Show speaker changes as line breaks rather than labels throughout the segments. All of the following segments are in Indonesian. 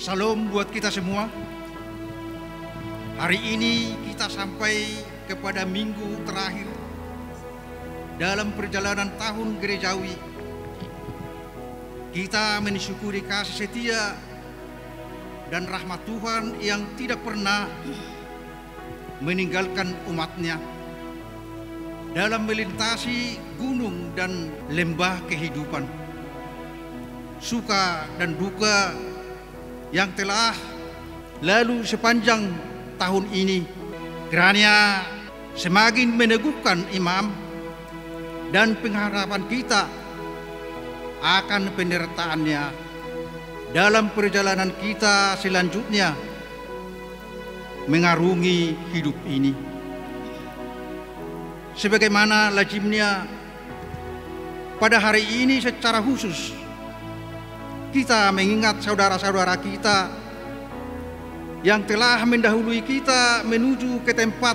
Salam buat kita semua. Hari ini kita sampai kepada minggu terakhir dalam perjalanan tahun gerejawi. Kita mensyukuri kasih setia dan rahmat Tuhan yang tidak pernah meninggalkan umatnya dalam melintasi gunung dan lembah kehidupan, suka dan duka yang telah lalu sepanjang tahun ini. Kiranya semakin meneguhkan iman dan pengharapan kita akan penyertaannya dalam perjalanan kita selanjutnya mengarungi hidup ini. Sebagaimana lazimnya pada hari ini secara khusus kita mengingat saudara-saudara kita yang telah mendahului kita menuju ke tempat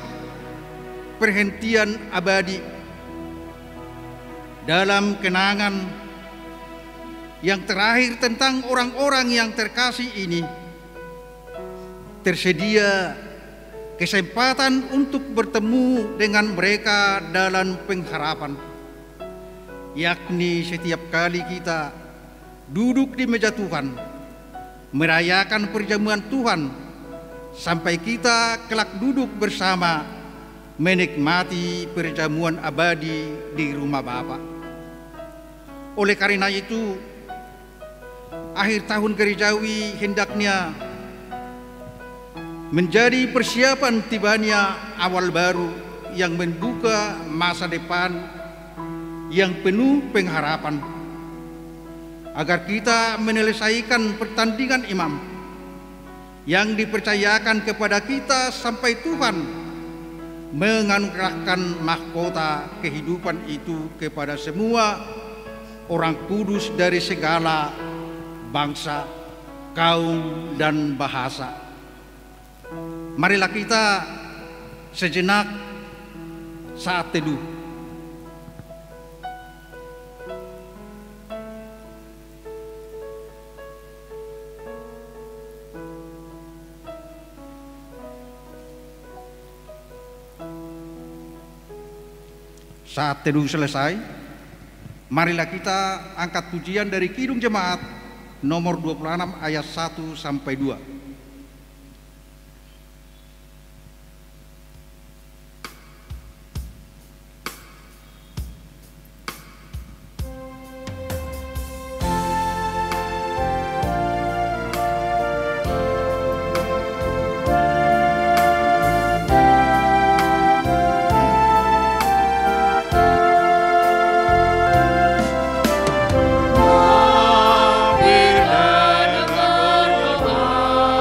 perhentian abadi. Dalam kenangan yang terakhir tentang orang-orang yang terkasih ini, tersedia kesempatan untuk bertemu dengan mereka dalam pengharapan, yakni setiap kali kita duduk di meja Tuhan, merayakan perjamuan Tuhan, sampai kita kelak duduk bersama menikmati perjamuan abadi di rumah Bapa. Oleh karena itu, akhir tahun gerejawi hendaknya menjadi persiapan tibanya awal baru yang membuka masa depan yang penuh pengharapan, agar kita menyelesaikan pertandingan iman yang dipercayakan kepada kita sampai Tuhan menganugerahkan mahkota kehidupan itu kepada semua orang kudus dari segala bangsa, kaum, dan bahasa. Marilah kita sejenak saat teduh. Saat teduh selesai, marilah kita angkat pujian dari Kidung Jemaat nomor 26 ayat 1 sampai 2.
Bila dengan berdoa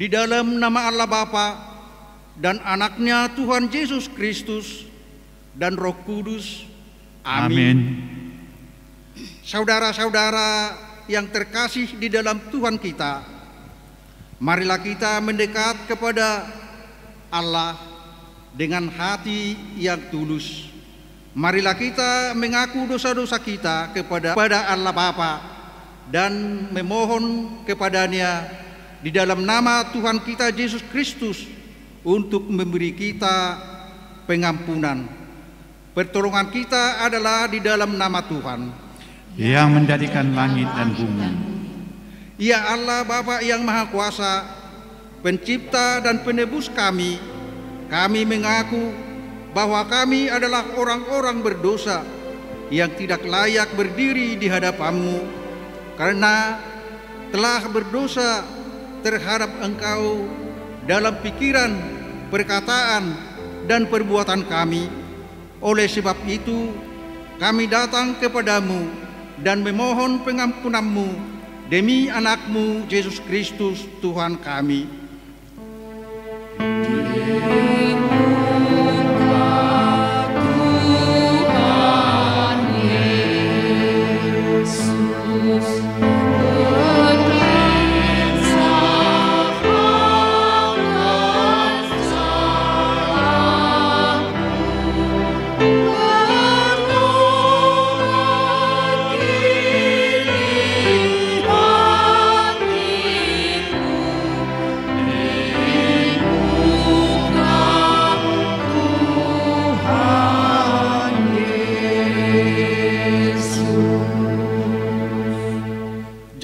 di dalam nama Allah Bapa dan Anaknya Tuhan Yesus Kristus dan Roh Kudus. Amin. Saudara-saudara yang terkasih di dalam Tuhan kita, marilah kita mendekat kepada Allah dengan hati yang tulus. Marilah kita mengaku dosa-dosa kita kepada Allah Bapa dan memohon kepadanya di dalam nama Tuhan kita Yesus Kristus untuk memberi kita pengampunan. Pertolongan kita adalah di dalam nama Tuhan
yang menjadikan langit dan bumi.
Ya Allah Bapa yang Maha Kuasa, Pencipta dan Penebus kami mengaku bahwa kami adalah orang-orang berdosa yang tidak layak berdiri di hadapan-Mu karena telah berdosa terhadap Engkau dalam pikiran, perkataan, dan perbuatan kami. Oleh sebab itu, kami datang kepadamu dan memohon pengampunan-Mu demi Anak-Mu Yesus Kristus Tuhan kami.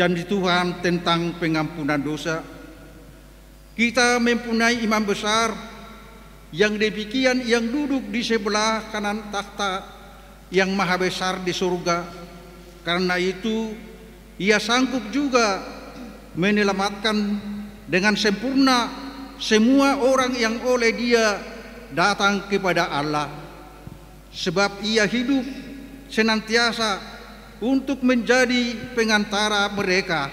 Janji Tuhan tentang pengampunan dosa. Kita mempunyai imam besar yang demikian, yang duduk di sebelah kanan takhta yang maha besar di surga. Karena itu ia sanggup juga menyelamatkan dengan sempurna semua orang yang oleh Dia datang kepada Allah. Sebab ia hidup senantiasa untuk menjadi pengantara mereka.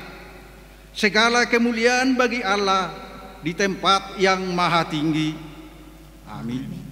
Segala kemuliaan bagi Allah di tempat yang maha tinggi. Amin.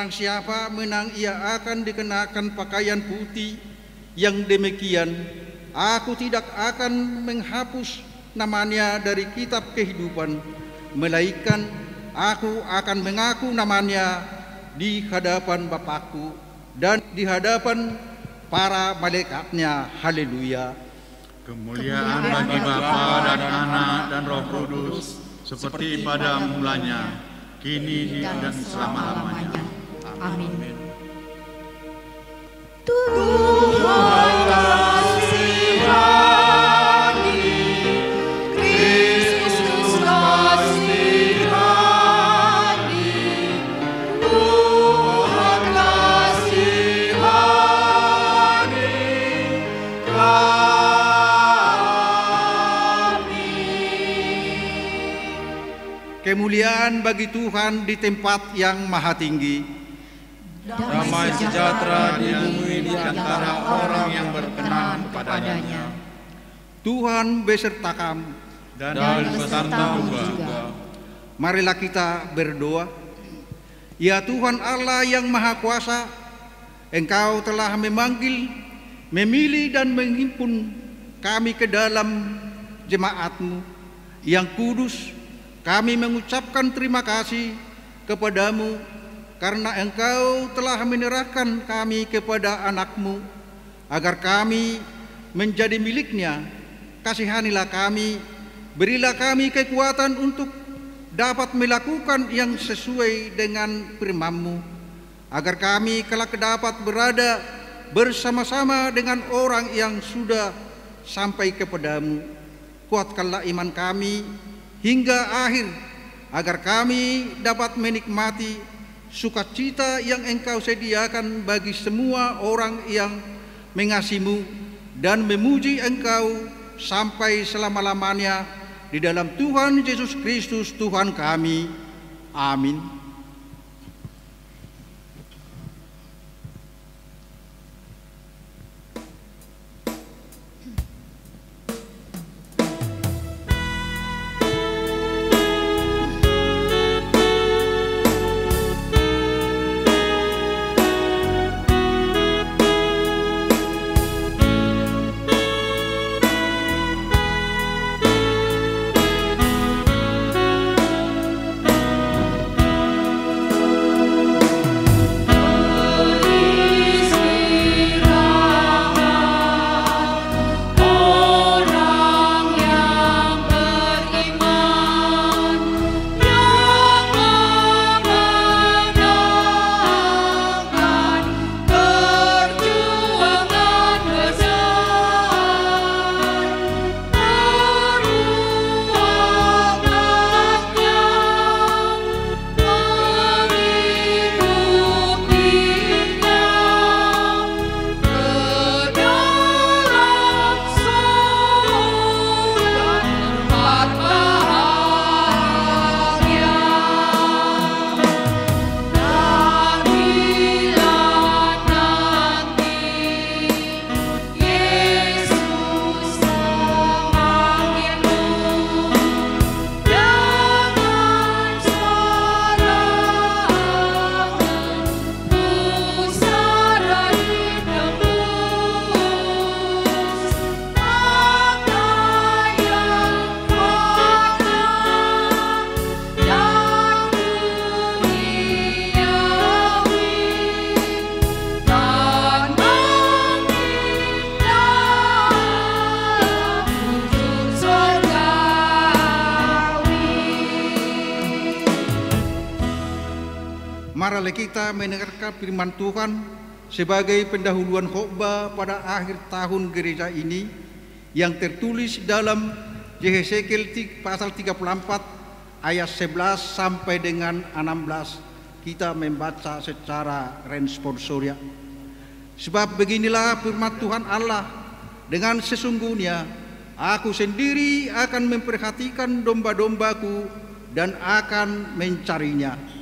Barang siapa menang, ia akan dikenakan pakaian putih yang demikian. Aku tidak akan menghapus namanya dari kitab kehidupan, melainkan aku akan mengaku namanya di hadapan Bapakku dan di hadapan para malaikatnya. Haleluya.
Kemuliaan bagi Bapa dan Anak dan Roh Kudus, seperti pada mulanya, kini dan selama-lamanya. Amin.
Tuhan kasihani, Kristus kasihani, Tuhan kasihani kami.
Kemuliaan bagi Tuhan di tempat yang maha tinggi.
Damai sejahtera di bumi di antara orang yang berkenan kepadanya.
Tuhan beserta kamu.
Dan besertamu juga.
Marilah kita berdoa. Ya Tuhan Allah yang Maha Kuasa, Engkau telah memanggil, memilih dan menghimpun kami ke dalam jemaat-Mu yang kudus. Kami mengucapkan terima kasih kepadamu karena Engkau telah menyerahkan kami kepada anak-Mu agar kami menjadi miliknya. Kasihanilah kami, berilah kami kekuatan untuk dapat melakukan yang sesuai dengan firman-Mu, agar kami kelak dapat berada bersama-sama dengan orang yang sudah sampai kepadamu. Kuatkanlah iman kami hingga akhir, agar kami dapat menikmati sukacita yang Engkau sediakan bagi semua orang yang mengasihi-Mu dan memuji Engkau sampai selama-lamanya di dalam Tuhan Yesus Kristus Tuhan kami. Amin. Marilah kita mendengarkan firman Tuhan sebagai pendahuluan khotbah pada akhir tahun gereja ini yang tertulis dalam Yehezekiel pasal 34 ayat 11 sampai dengan 16. Kita membaca secara responsoria. Sebab beginilah firman Tuhan Allah, dengan sesungguhnya aku sendiri akan memperhatikan domba-dombaku dan akan mencarinya.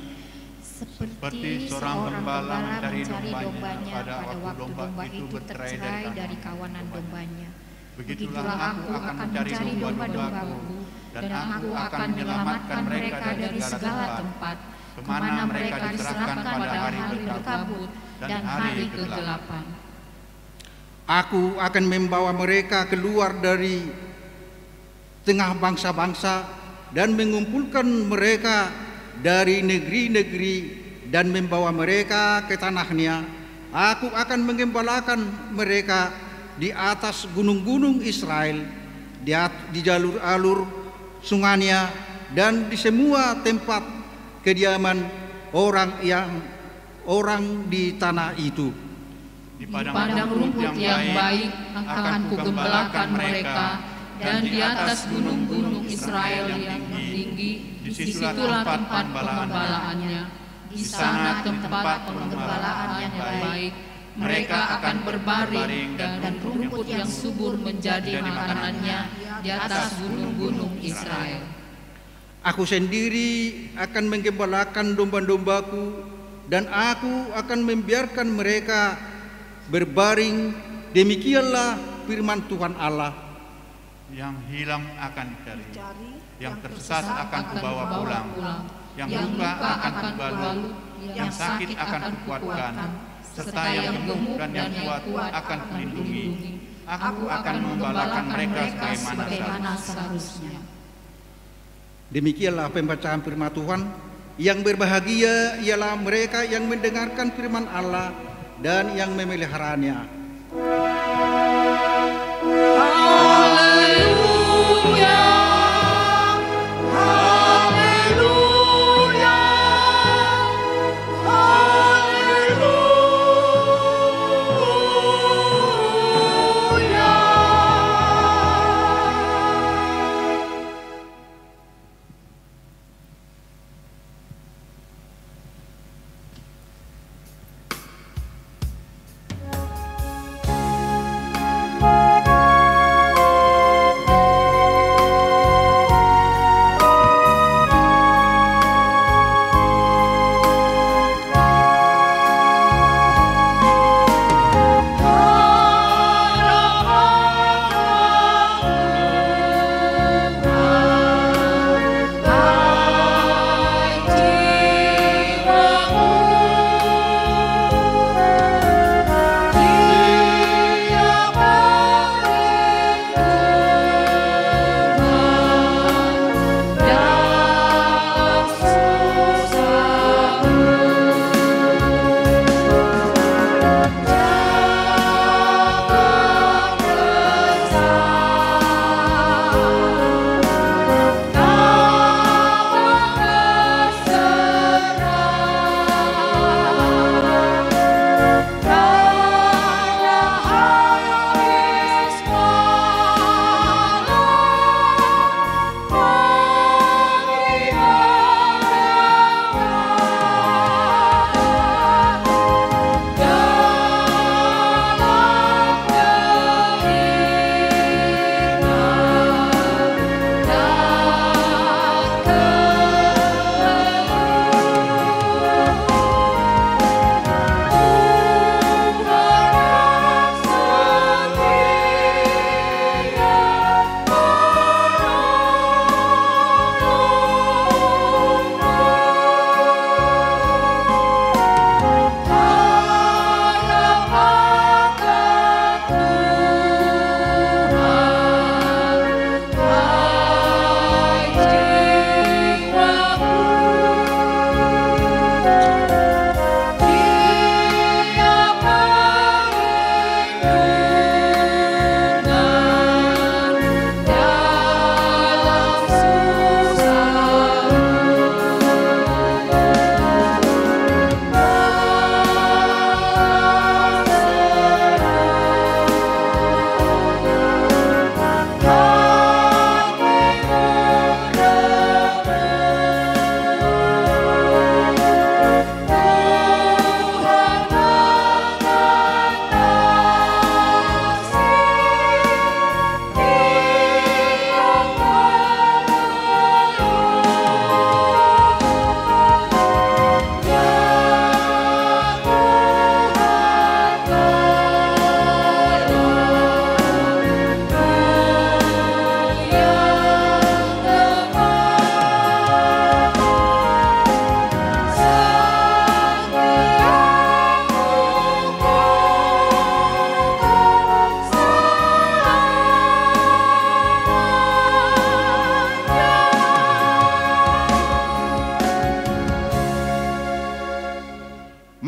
Seperti seorang gembala mencari dombanya pada waktu domba itu tercerai dari kawanan dombanya. Begitulah aku akan mencari domba-dombaku, dan aku akan menyelamatkan mereka dari segala tempat. kemana mereka diserahkan pada hari berkabut dan hari kegelapan.
Aku akan membawa mereka keluar dari tengah bangsa-bangsa dan mengumpulkan mereka dari negeri-negeri dan membawa mereka ke tanahnya. Aku akan mengembalakan mereka di atas gunung-gunung Israel, di jalur-alur sungainya, dan di semua tempat kediaman orang di tanah itu.
Di padang rumput yang baik akan kugembalakan mereka, dan di atas gunung-gunung Israel yang tinggi, disitulah tempat pengembalaannya. Di sana tempat pengembalaan yang baik, mereka akan berbaring dan rumput yang subur menjadi makanannya di atas gunung-gunung Israel.
Aku sendiri akan menggembalakan domba-dombaku, dan aku akan membiarkan mereka berbaring. Demikianlah firman Tuhan Allah.
Yang hilang akan dicari, yang tersesat akan kubawa pulang, yang luka akan kubalut, yang sakit akan kukuatkan, serta yang gemuk dan yang kuat akan kulindungi. Aku akan mengembalakan mereka sebagaimana seharusnya.
Demikianlah pembacaan firman Tuhan. Yang berbahagia ialah mereka yang mendengarkan firman Allah dan yang memeliharanya.
Haleluya, haleluya, haleluya.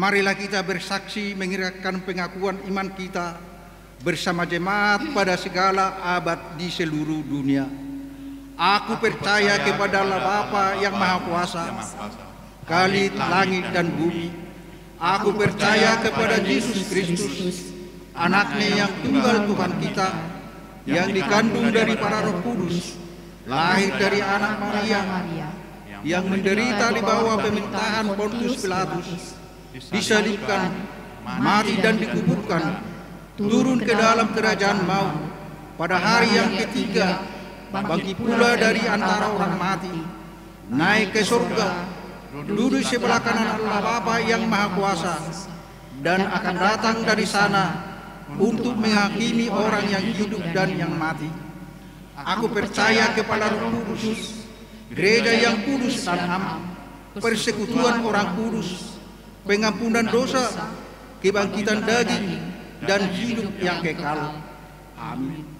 marilah kita bersaksi mengirimkan pengakuan iman kita bersama jemaat pada segala abad di seluruh dunia. Aku percaya kepada Allah Bapa yang Maha Kuasa, Khalid langit dan bumi. Aku percaya kepada Yesus Kristus, anaknya yang tunggal Tuhan kita, yang dikandung dari para Roh Kudus, lahir dari anak Maria, yang menderita di bawah pemerintahan Pontius Pilatus, disalibkan, mati dan dikuburkan, turun ke dalam kerajaan maut, pada hari yang ketiga bangkit pula dari antara orang mati, naik ke surga, duduk sebelah kanan Allah Bapa yang Maha Kuasa, dan akan datang dari sana untuk menghakimi orang yang hidup dan yang mati. Aku percaya kepada Roh Kudus, gereja yang kudus dan am, persekutuan orang kudus, pengampunan dosa, kebangkitan daging, dan hidup yang kekal. Amin.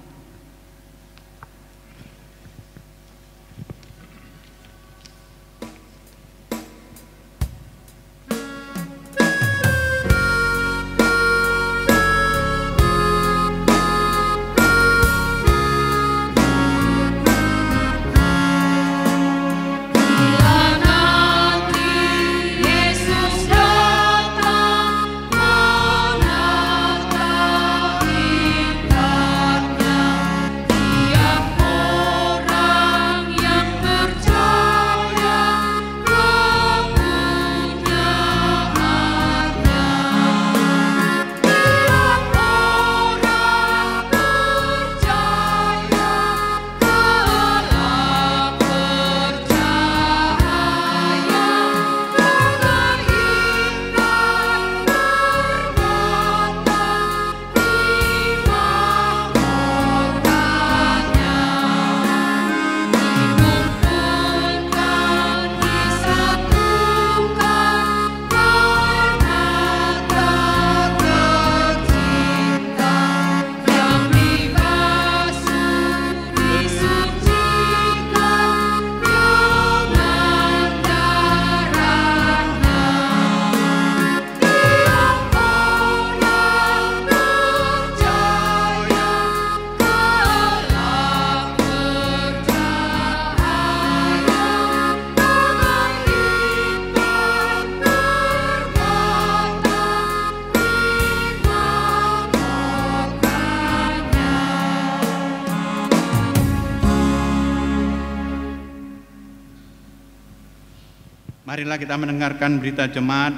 Marilah kita mendengarkan berita jemaat.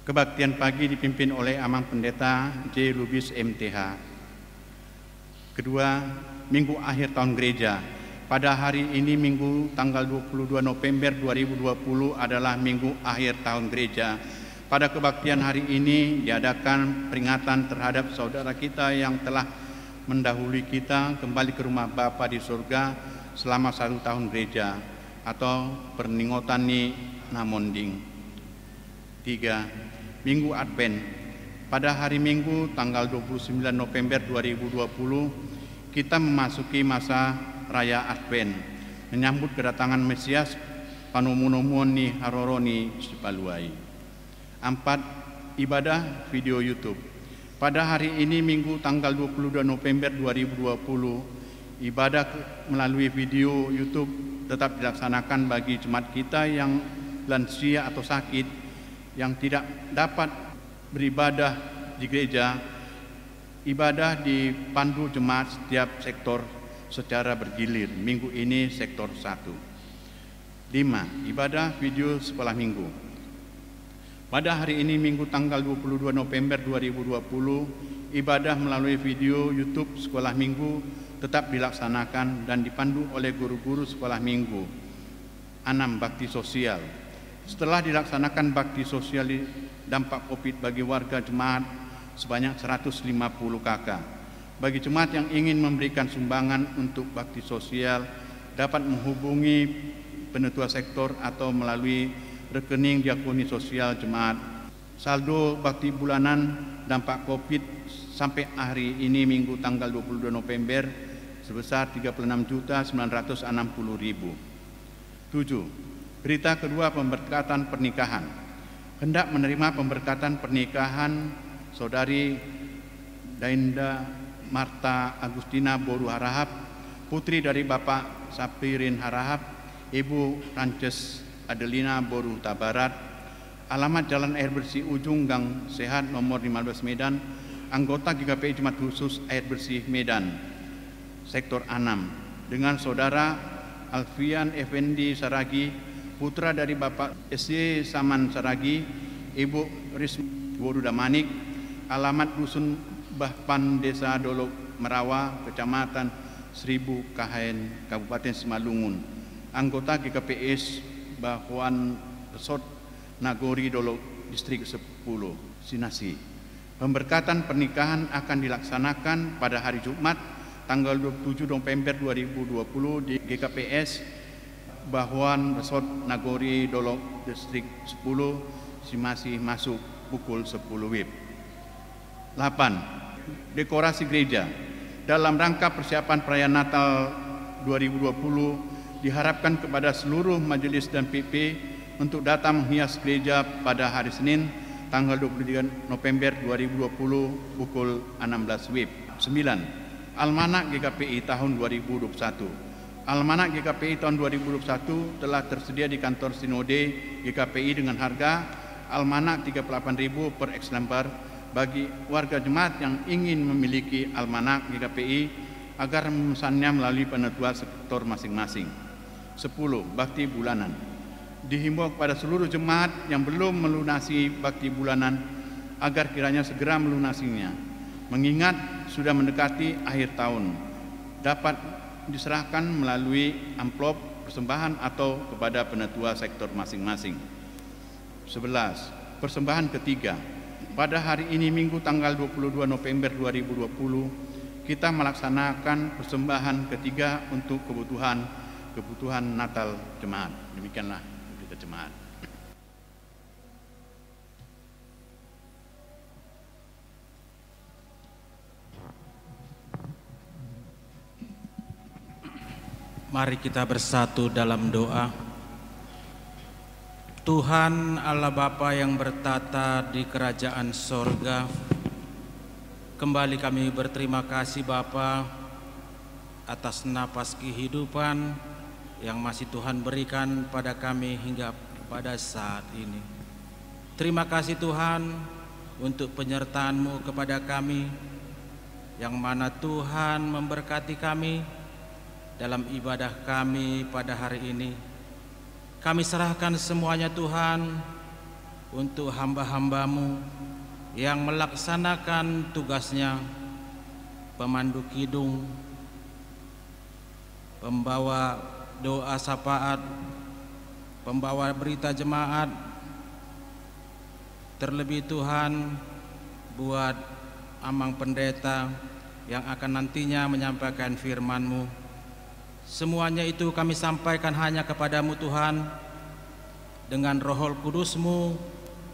Kebaktian pagi dipimpin oleh Amang Pendeta J. Lubis MTH. Kedua, Minggu akhir tahun gereja. Pada hari ini Minggu tanggal 22 November 2020 adalah Minggu akhir tahun gereja. Pada kebaktian hari ini diadakan peringatan terhadap saudara kita yang telah mendahului kita kembali ke rumah Bapa di surga selama 1 tahun gereja, atau perningotan ni namonding. 3. Minggu Advent. Pada hari Minggu tanggal 29 November 2020 kita memasuki masa raya Advent, menyambut kedatangan Mesias Panomunomon ni Haroroni Sipaluai. 4. Ibadah video YouTube. Pada hari ini Minggu tanggal 22 November 2020, ibadah melalui video YouTube tetap dilaksanakan bagi jemaat kita yang lansia atau sakit yang tidak dapat beribadah di gereja. Ibadah dipandu jemaat setiap sektor secara bergilir. Minggu ini sektor 1. 5. Ibadah video sekolah minggu. Pada hari ini Minggu tanggal 22 November 2020, ibadah melalui video YouTube sekolah minggu tetap dilaksanakan dan dipandu oleh guru-guru sekolah minggu. 6. Bakti sosial. Setelah dilaksanakan bakti sosial dampak COVID bagi warga jemaat sebanyak 150 KK. Bagi jemaat yang ingin memberikan sumbangan untuk bakti sosial dapat menghubungi penetua sektor atau melalui rekening diakoni sosial jemaat. Saldo bakti bulanan dampak COVID sampai hari ini Minggu tanggal 22 November sebesar 36.960.000. 7. Berita kedua pemberkatan pernikahan. hendak menerima pemberkatan pernikahan Saudari Dainda Marta Agustina Boru Harahap, putri dari Bapak Sapirin Harahap, Ibu Rances Adelina Boru Tabarat, alamat Jalan Air Bersih Ujung Gang Sehat nomor 15 Medan, anggota GKPI Jemaat Khusus Air Bersih Medan, Sektor 6, dengan Saudara Alfian Effendi Saragi, putra dari Bapak SY Saman Saragi, Ibu Risma Boru Damanik, alamat Dusun Bahpan Desa Dolok Merawa, Kecamatan Seribu Kahayan, Kabupaten Simalungun, anggota GKPS Bahuan Resort Nagori Dolok, Distrik 10, Sinasi. Pemberkatan pernikahan akan dilaksanakan pada hari Jumat, tanggal 27 November 2020 di GKPS Bahuan Resort Nagori Dolok, Distrik 10, Simasi, masuk pukul 10 WIB. 8. Dekorasi gereja. Dalam rangka persiapan perayaan Natal 2020, diharapkan kepada seluruh majelis dan PP untuk datang menghias gereja pada hari Senin, tanggal 23 November 2020 pukul 16 WIB. 9. Almanak GKPI tahun 2021. Almanak GKPI tahun 2021 telah tersedia di kantor Sinode GKPI dengan harga almanak 38.000 per eks lembar bagi warga jemaat yang ingin memiliki almanak GKPI agar memesannya melalui penetua sektor masing-masing. 10. Bakti bulanan. Dihimbau kepada seluruh jemaat yang belum melunasi bakti bulanan agar kiranya segera melunasinya, mengingat sudah mendekati akhir tahun. Dapat diserahkan melalui amplop persembahan atau kepada penetua sektor masing-masing. 11. Persembahan ketiga. Pada hari ini Minggu tanggal 22 November 2020, kita melaksanakan persembahan ketiga untuk kebutuhan Natal jemaat. Demikianlah berita jemaat.
Mari kita bersatu dalam doa. Tuhan Allah Bapa yang bertata di kerajaan sorga, kembali kami berterima kasih Bapa atas napas kehidupan yang masih Tuhan berikan pada kami hingga pada saat ini. Terima kasih Tuhan untuk penyertaan-Mu kepada kami, yang mana Tuhan memberkati kami dalam ibadah kami pada hari ini. Kami serahkan semuanya Tuhan untuk hamba-hamba-Mu yang melaksanakan tugasnya, pemandu kidung, pembawa doa syafaat, pembawa berita jemaat, terlebih Tuhan buat amang pendeta yang akan nantinya menyampaikan firman-Mu. Semuanya itu kami sampaikan hanya kepadamu Tuhan. Dengan Roh Kudus-Mu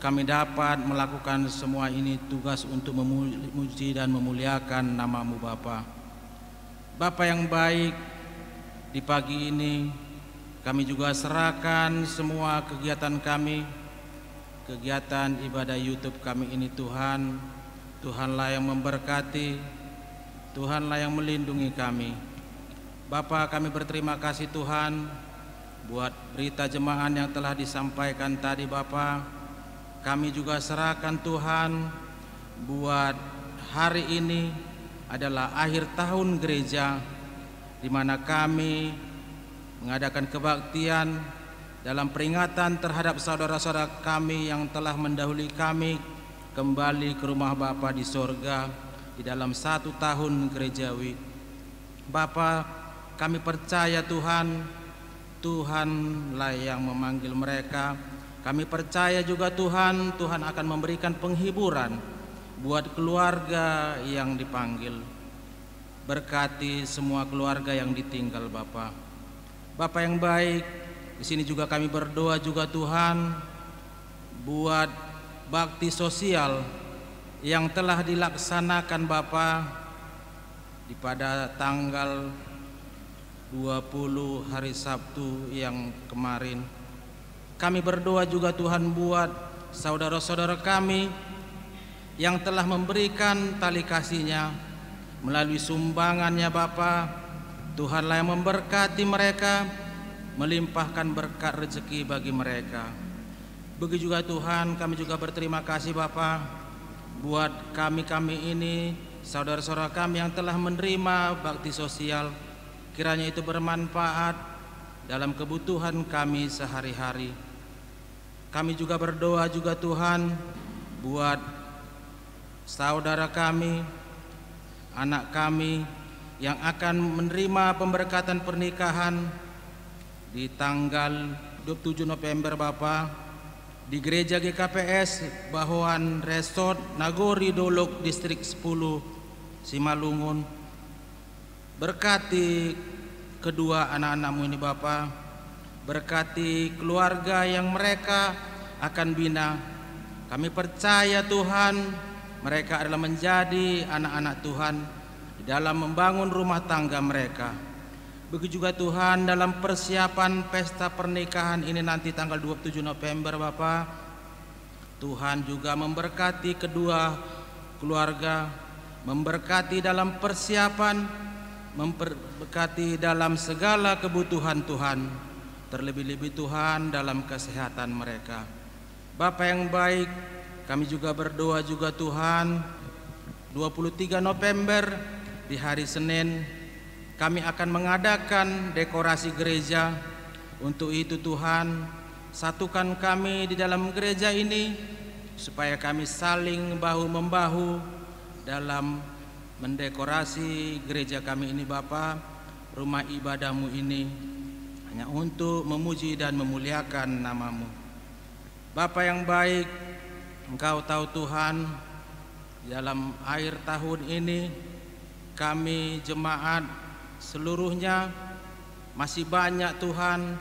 kami dapat melakukan semua ini, tugas untuk memuji dan memuliakan nama-Mu Bapa. Bapa yang baik, di pagi ini kami juga serahkan semua kegiatan kami, kegiatan ibadah YouTube kami ini Tuhan. Tuhanlah yang memberkati, Tuhanlah yang melindungi kami. Bapa, kami berterima kasih Tuhan buat berita jemaat yang telah disampaikan tadi Bapa. Kami juga serahkan Tuhan buat hari ini adalah akhir tahun gereja, di mana kami mengadakan kebaktian dalam peringatan terhadap saudara-saudara kami yang telah mendahului kami kembali ke rumah Bapa di sorga di dalam 1 tahun gerejawi. Bapa, kami percaya Tuhan, Tuhanlah yang memanggil mereka. Kami percaya juga Tuhan akan memberikan penghiburan buat keluarga yang dipanggil. Berkati semua keluarga yang ditinggal Bapa. Bapa yang baik, di sini juga kami berdoa juga Tuhan buat bakti sosial yang telah dilaksanakan Bapa pada tanggal 20 hari Sabtu yang kemarin. Kami berdoa juga Tuhan buat saudara-saudara kami yang telah memberikan tali kasihnya melalui sumbangannya Bapa. Tuhanlah yang memberkati mereka, melimpahkan berkat rezeki bagi mereka. Begitu juga Tuhan, kami juga berterima kasih Bapa buat kami ini, saudara-saudara kami yang telah menerima bakti sosial. Kiranya itu bermanfaat dalam kebutuhan kami sehari-hari. Kami juga berdoa juga Tuhan buat saudara kami, anak kami yang akan menerima pemberkatan pernikahan di tanggal 27 November Bapak di Gereja GKPS Bahoan Resort Nagori Dolok Distrik 10 Simalungun. Berkati kedua anak-anakmu ini Bapak, berkati keluarga yang mereka akan bina. Kami percaya Tuhan mereka adalah menjadi anak-anak Tuhan dalam membangun rumah tangga mereka. Begitu juga Tuhan dalam persiapan pesta pernikahan ini nanti tanggal 27 November Bapak, Tuhan juga memberkati kedua keluarga, memberkati dalam persiapan, memberkati dalam segala kebutuhan Tuhan, terlebih-lebih Tuhan dalam kesehatan mereka. Bapa yang baik, kami juga berdoa juga Tuhan 23 November di hari Senin kami akan mengadakan dekorasi gereja. Untuk itu Tuhan, satukan kami di dalam gereja ini supaya kami saling bahu-membahu dalam mendekorasi gereja kami ini Bapa, rumah ibadahmu ini hanya untuk memuji dan memuliakan namamu. Bapa yang baik, Engkau tahu Tuhan, dalam akhir tahun ini kami jemaat seluruhnya masih banyak Tuhan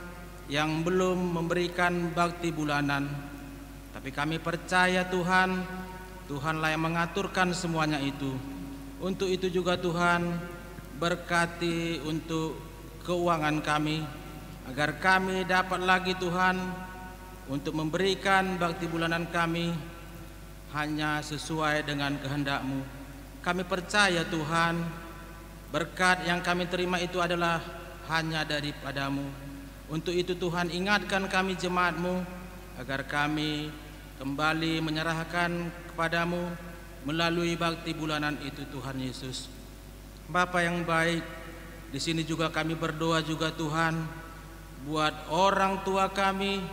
yang belum memberikan bakti bulanan. Tapi kami percaya Tuhan, Tuhanlah yang mengaturkan semuanya itu. Untuk itu juga Tuhan, berkati untuk keuangan kami, agar kami dapat lagi Tuhan untuk memberikan bakti bulanan kami hanya sesuai dengan kehendak-Mu. Kami percaya Tuhan, berkat yang kami terima itu adalah hanya daripada-Mu. Untuk itu Tuhan, ingatkan kami jemaat-Mu agar kami kembali menyerahkan kepada-Mu melalui bakti bulanan itu Tuhan Yesus. Bapa yang baik, di sini juga kami berdoa juga Tuhan buat orang tua kami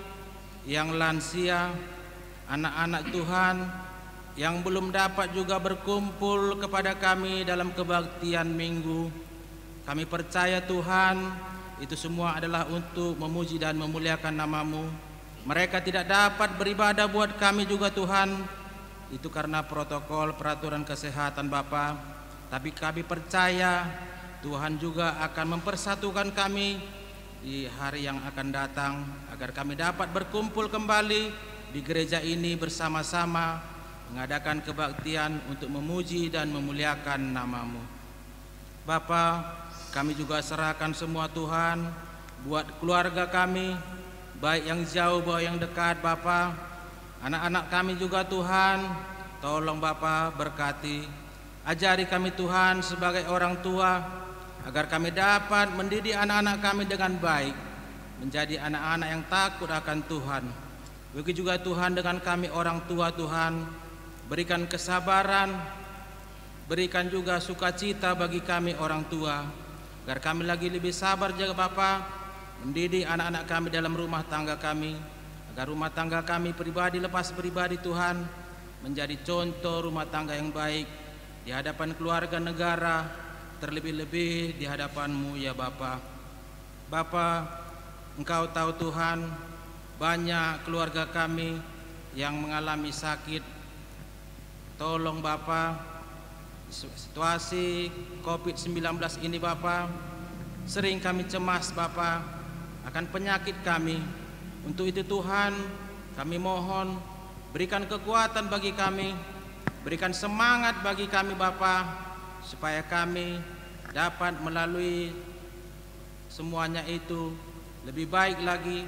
yang lansia, anak-anak Tuhan yang belum dapat juga berkumpul kepada kami dalam kebaktian minggu. Kami percaya Tuhan, itu semua adalah untuk memuji dan memuliakan nama-Mu. Mereka tidak dapat beribadah buat kami juga Tuhan, itu karena protokol peraturan kesehatan Bapa. Tapi kami percaya Tuhan juga akan mempersatukan kami di hari yang akan datang, agar kami dapat berkumpul kembali di gereja ini bersama-sama mengadakan kebaktian untuk memuji dan memuliakan nama-Mu. Bapa, kami juga serahkan semua Tuhan buat keluarga kami, baik yang jauh maupun yang dekat Bapa. Anak-anak kami juga Tuhan, tolong Bapa berkati. Ajari kami Tuhan sebagai orang tua, agar kami dapat mendidik anak-anak kami dengan baik, menjadi anak-anak yang takut akan Tuhan. Begitu juga Tuhan dengan kami orang tua Tuhan, berikan kesabaran, berikan juga sukacita bagi kami orang tua, agar kami lagi lebih sabar jaga Bapa, mendidik anak-anak kami dalam rumah tangga kami, agar rumah tangga kami pribadi lepas pribadi Tuhan menjadi contoh rumah tangga yang baik di hadapan keluarga negara, terlebih-lebih di hadapan-Mu ya Bapa. Bapa, Engkau tahu Tuhan, banyak keluarga kami yang mengalami sakit. Tolong Bapa, situasi COVID-19 ini Bapa, sering kami cemas Bapa akan penyakit kami. Untuk itu Tuhan, kami mohon berikan kekuatan bagi kami, berikan semangat bagi kami Bapa, supaya kami dapat melalui semuanya itu lebih baik lagi.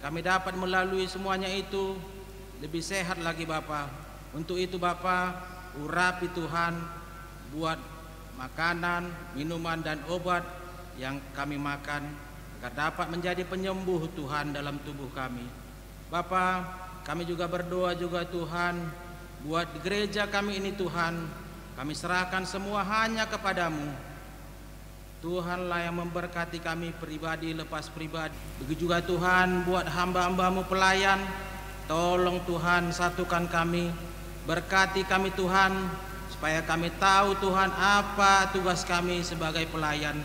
Kami dapat melalui semuanya itu lebih sehat lagi Bapa. Untuk itu Bapa, urapi Tuhan buat makanan, minuman dan obat yang kami makan agar dapat menjadi penyembuh Tuhan dalam tubuh kami. Bapa, kami juga berdoa juga Tuhan buat gereja kami ini Tuhan, kami serahkan semua hanya kepadamu. Tuhanlah yang memberkati kami pribadi lepas pribadi. Begitu juga Tuhan buat hamba-hambamu pelayan, tolong Tuhan satukan kami, berkati kami Tuhan, supaya kami tahu Tuhan apa tugas kami sebagai pelayan,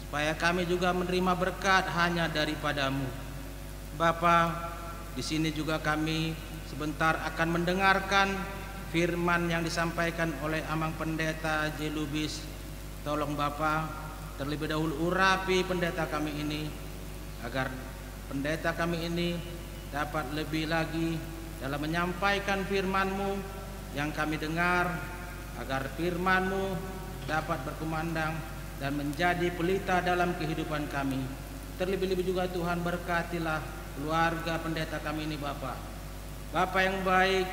supaya kami juga menerima berkat hanya daripadamu. Bapa, di sini juga kami sebentar akan mendengarkan firman yang disampaikan oleh Amang Pendeta J. Lubis. Tolong Bapa, terlebih dahulu urapi pendeta kami ini, agar pendeta kami ini dapat lebih lagi dalam menyampaikan firman-Mu yang kami dengar, agar firman-Mu dapat berkumandang dan menjadi pelita dalam kehidupan kami. Terlebih-lebih juga Tuhan, berkatilah keluarga pendeta kami ini Bapa. Bapa yang baik,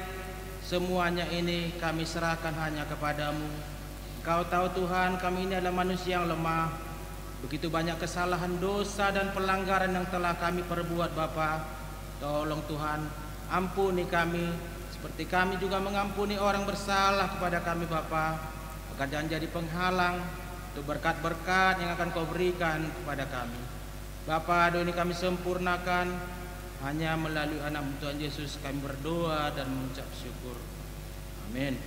semuanya ini kami serahkan hanya kepadamu. Kau tahu Tuhan, kami ini adalah manusia yang lemah. Begitu banyak kesalahan, dosa dan pelanggaran yang telah kami perbuat Bapa. Tolong Tuhan, ampuni kami seperti kami juga mengampuni orang bersalah kepada kami Bapa, agar jangan jadi penghalang untuk berkat-berkat yang akan Kau berikan kepada kami. Bapa, doa ini kami sempurnakan hanya melalui anak Tuhan Yesus kami berdoa dan mengucap syukur. Amin.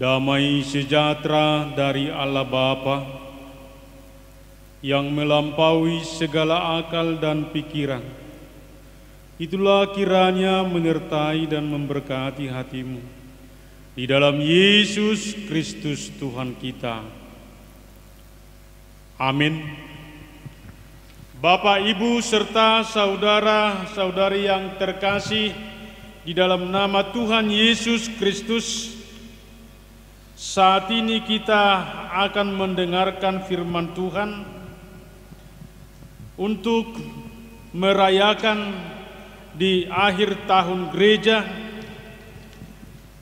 Damai sejahtera dari Allah Bapa yang melampaui segala akal dan pikiran, itulah kiranya menyertai dan memberkati hatimu di dalam Yesus Kristus Tuhan kita. Amin. Bapak, Ibu, serta saudara-saudari yang terkasih di dalam nama Tuhan Yesus Kristus, saat ini kita akan mendengarkan firman Tuhan untuk merayakan di akhir tahun gereja,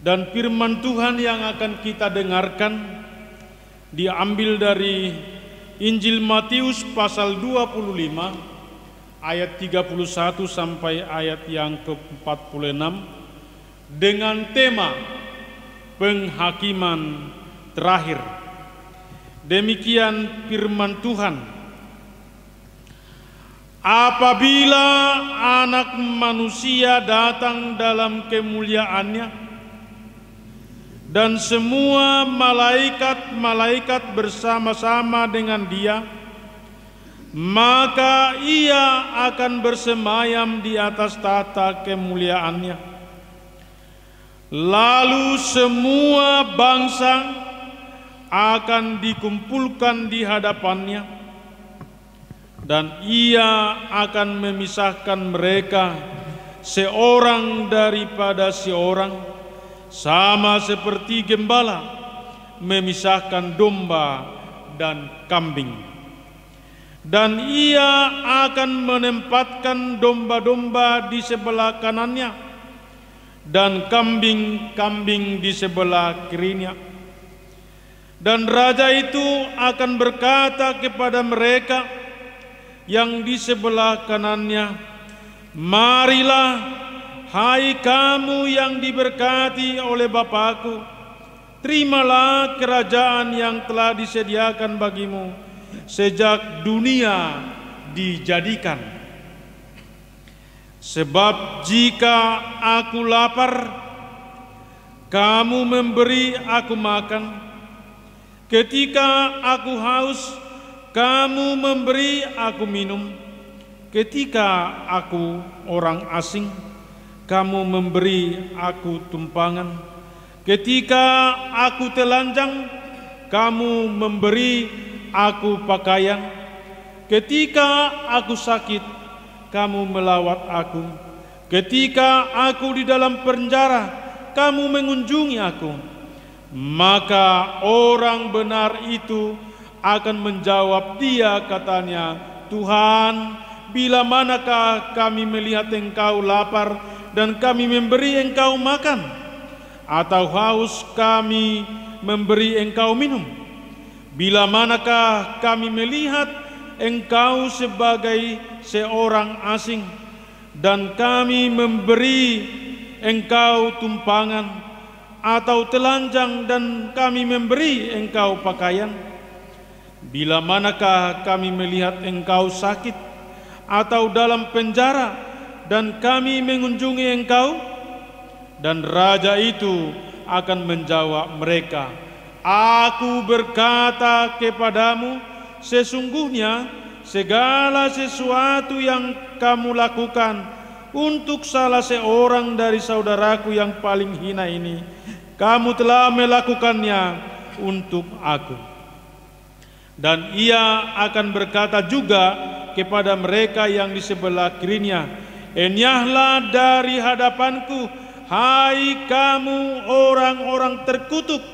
dan firman Tuhan yang akan kita dengarkan diambil dari Injil Matius pasal 25 ayat 31 sampai ayat yang ke-46 dengan tema penghakiman terakhir. Demikian firman Tuhan. Apabila Anak Manusia datang dalam kemuliaannya dan semua malaikat-malaikat bersama-sama dengan Dia, maka Ia akan bersemayam di atas tahta kemuliaannya. Lalu semua bangsa akan dikumpulkan di hadapannya, dan Ia akan memisahkan mereka seorang daripada seorang, sama seperti gembala memisahkan domba dan kambing. Dan Ia akan menempatkan domba-domba di sebelah kanannya dan kambing-kambing di sebelah kirinya. Dan Raja itu akan berkata kepada mereka yang di sebelah kanannya, "Marilah, hai kamu yang diberkati oleh Bapa-Ku, terimalah kerajaan yang telah disediakan bagimu sejak dunia dijadikan. Sebab jika aku lapar, kamu memberi aku makan. Ketika aku haus, kamu memberi aku minum. Ketika aku orang asing, kamu memberi aku tumpangan. Ketika aku telanjang, kamu memberi aku pakaian. Ketika aku sakit, kamu melawat aku. Ketika aku di dalam penjara, kamu mengunjungi aku." Maka orang benar itu akan menjawab dia, katanya, "Tuhan, bila manakah kami melihat Engkau lapar dan kami memberi Engkau makan, atau haus kami memberi Engkau minum? Bila manakah kami melihat Engkau sebagai seorang asing dan kami memberi Engkau tumpangan, atau telanjang dan kami memberi Engkau pakaian? Bila manakah kami melihat Engkau sakit atau dalam penjara dan kami mengunjungi Engkau?" Dan Raja itu akan menjawab mereka, "Aku berkata kepadamu, sesungguhnya segala sesuatu yang kamu lakukan untuk salah seorang dari saudaraku yang paling hina ini, kamu telah melakukannya untuk aku." Dan Ia akan berkata juga kepada mereka yang di sebelah kirinya, "Enyahlah dari hadapanku, hai kamu orang-orang terkutuk.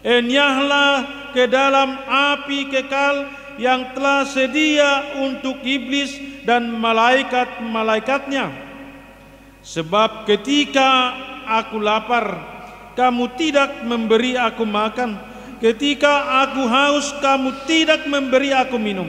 Enyahlah ke dalam api kekal yang telah sedia untuk iblis dan malaikat-malaikatnya. Sebab ketika aku lapar, kamu tidak memberi aku makan. Ketika aku haus, kamu tidak memberi aku minum.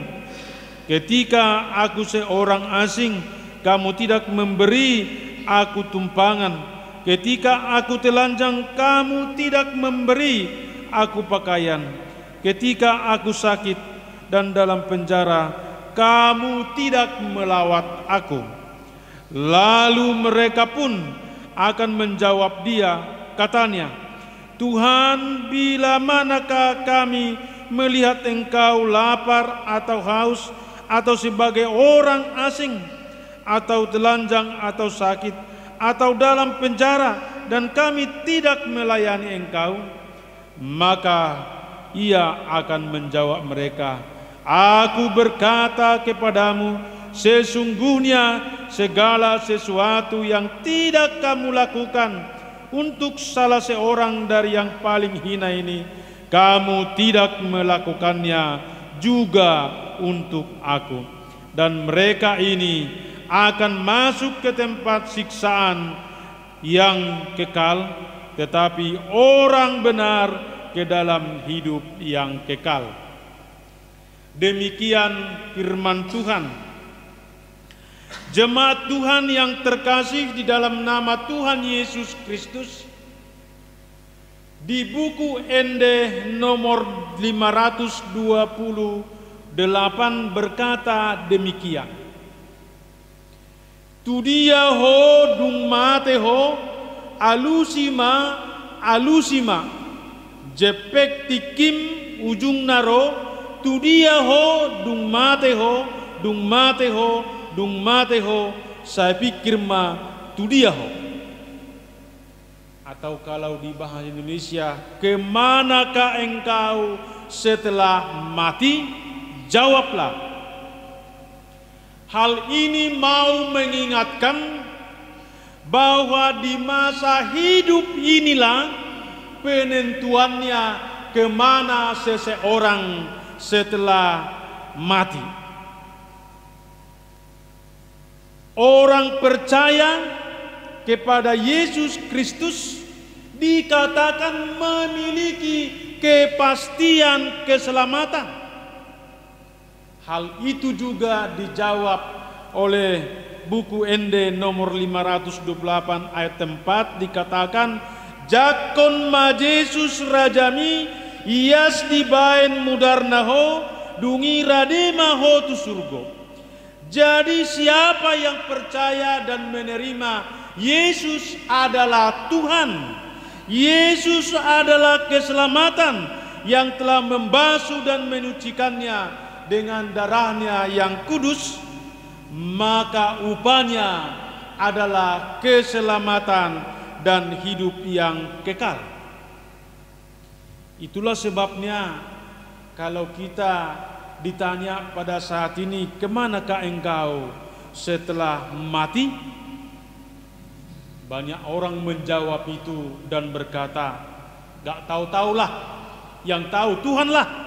Ketika aku seorang asing, kamu tidak memberi aku tumpangan. Ketika aku telanjang, kamu tidak memberi aku pakaian. Ketika aku sakit dan dalam penjara, kamu tidak melawat aku." Lalu mereka pun akan menjawab dia, katanya, "Tuhan, bila manakah kami melihat Engkau lapar atau haus, atau sebagai orang asing, atau telanjang atau sakit, atau dalam penjara, dan kami tidak melayani Engkau? Maka ia akan menjawab mereka, Aku berkata kepadamu, sesungguhnya segala sesuatu yang tidak kamu lakukan untuk salah seorang dari yang paling hina ini, kamu tidak melakukannya juga untuk aku. Dan mereka ini akan masuk ke tempat siksaan yang kekal, tetapi orang benar ke dalam hidup yang kekal. Demikian firman Tuhan. Jemaat Tuhan yang terkasih di dalam nama Tuhan Yesus Kristus, di buku Ende nomor 528 berkata demikian. Tudia ho dung mate ho alusima jepek tikim ujung naro tudia ho dung mate ho saya pikir ma tudia ho. Atau kalau di bahasa Indonesia, kemanakah engkau setelah mati? Jawablah. Hal ini mau mengingatkan bahwa di masa hidup inilah penentuannya kemana seseorang setelah mati. Orang percaya kepada Yesus Kristus dikatakan memiliki kepastian keselamatan. Hal itu juga dijawab oleh buku Ende nomor 528 ayat 4, dikatakan Jakon ma Jesus rajami ias dibaen mudarnaho dungi radema ho tu surgo. Jadi siapa yang percaya dan menerima Yesus adalah Tuhan, Yesus adalah keselamatan yang telah membasuh dan menyucikannya dengan darahnya yang kudus, maka upahnya adalah keselamatan dan hidup yang kekal. Itulah sebabnya kalau kita ditanya pada saat ini, kemanakah engkau setelah mati? Banyak orang menjawab itu dan berkata, gak tahu-tahulah, yang tahu Tuhanlah.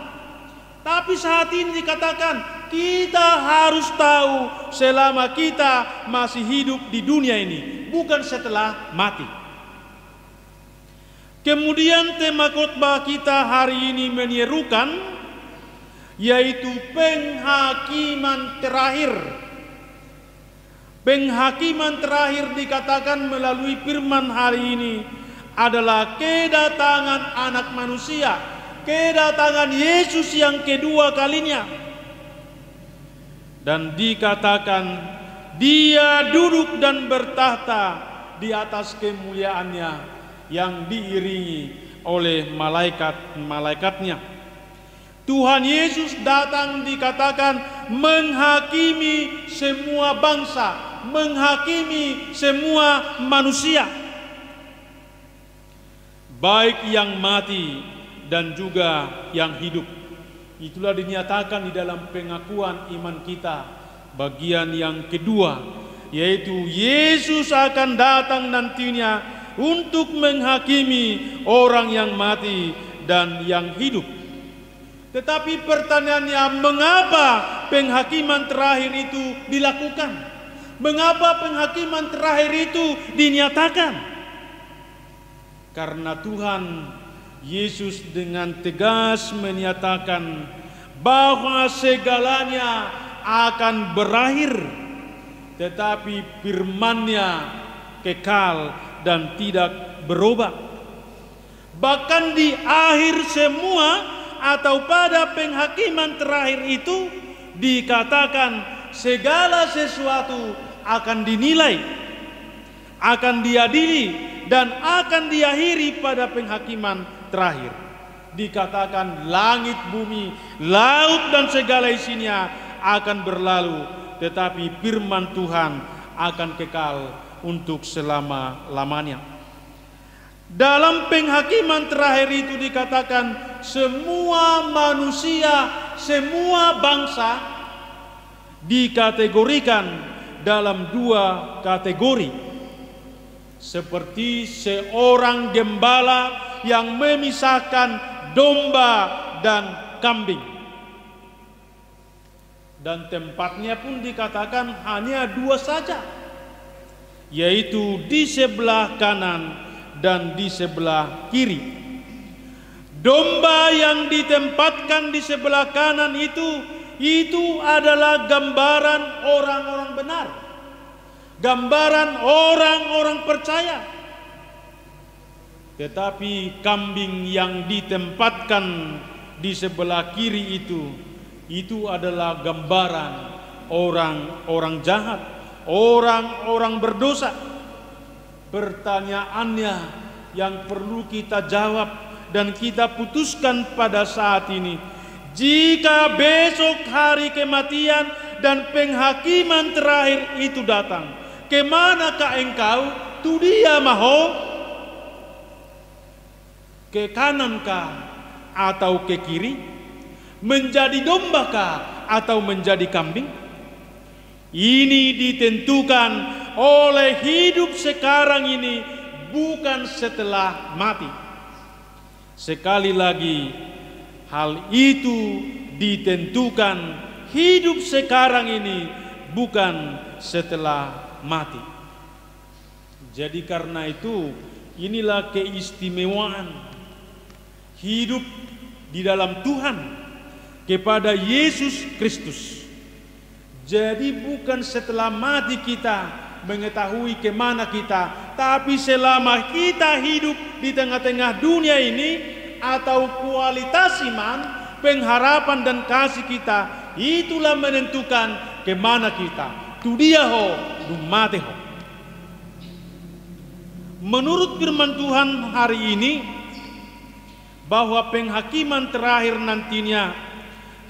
Tapi saat ini dikatakan kita harus tahu selama kita masih hidup di dunia ini, bukan setelah mati. Kemudian tema khotbah kita hari ini menyerukan, yaitu penghakiman terakhir. Penghakiman terakhir dikatakan melalui firman hari ini adalah kedatangan anak manusia, kedatangan Yesus yang kedua kalinya. Dan dikatakan dia duduk dan bertahta di atas kemuliaannya yang diiringi oleh malaikat-malaikatnya. Tuhan Yesus datang dikatakan menghakimi semua bangsa, menghakimi semua manusia, baik yang mati dan juga yang hidup. Itulah dinyatakan di dalam pengakuan iman kita bagian yang kedua, yaitu Yesus akan datang nantinya untuk menghakimi orang yang mati dan yang hidup. Tetapi pertanyaannya, mengapa penghakiman terakhir itu dilakukan? Mengapa penghakiman terakhir itu dinyatakan? Karena Tuhan Yesus dengan tegas menyatakan bahwa segalanya akan berakhir, tetapi firman-Nya kekal dan tidak berubah. Bahkan di akhir semua atau pada penghakiman terakhir itu dikatakan segala sesuatu akan dinilai, akan diadili, dan akan diakhiri pada penghakiman terakhir. Dikatakan langit, bumi, laut dan segala isinya akan berlalu, tetapi firman Tuhan akan kekal untuk selama-lamanya. Dalam penghakiman terakhir itu dikatakan semua manusia, semua bangsa dikategorikan dalam 2 kategori. Seperti seorang gembala yang memisahkan domba dan kambing. Dan tempatnya pun dikatakan hanya 2 saja, yaitu di sebelah kanan dan di sebelah kiri. Domba yang ditempatkan di sebelah kanan itu adalah gambaran orang-orang benar, gambaran orang-orang percaya. Tetapi kambing yang ditempatkan di sebelah kiri itu adalah gambaran orang-orang jahat, orang-orang berdosa. Pertanyaannya yang perlu kita jawab dan kita putuskan pada saat ini, jika besok hari kematian dan penghakiman terakhir itu datang, kemanakah engkau? Tu dia maho? Ke kanankah atau ke kiri? Menjadi dombakah atau menjadi kambing? Ini ditentukan oleh hidup sekarang ini, bukan setelah mati. Sekali lagi, hal itu ditentukan hidup sekarang ini, bukan setelah mati. Jadi karena itu, inilah keistimewaan hidup di dalam Tuhan kepada Yesus Kristus. Jadi bukan setelah mati kita mengetahui kemana kita, tapi selama kita hidup di tengah-tengah dunia ini, atau kualitas iman, pengharapan dan kasih kita, itulah menentukan kemana kita. Tu dia ho, dumate ho. Menurut firman Tuhan hari ini, bahwa penghakiman terakhir nantinya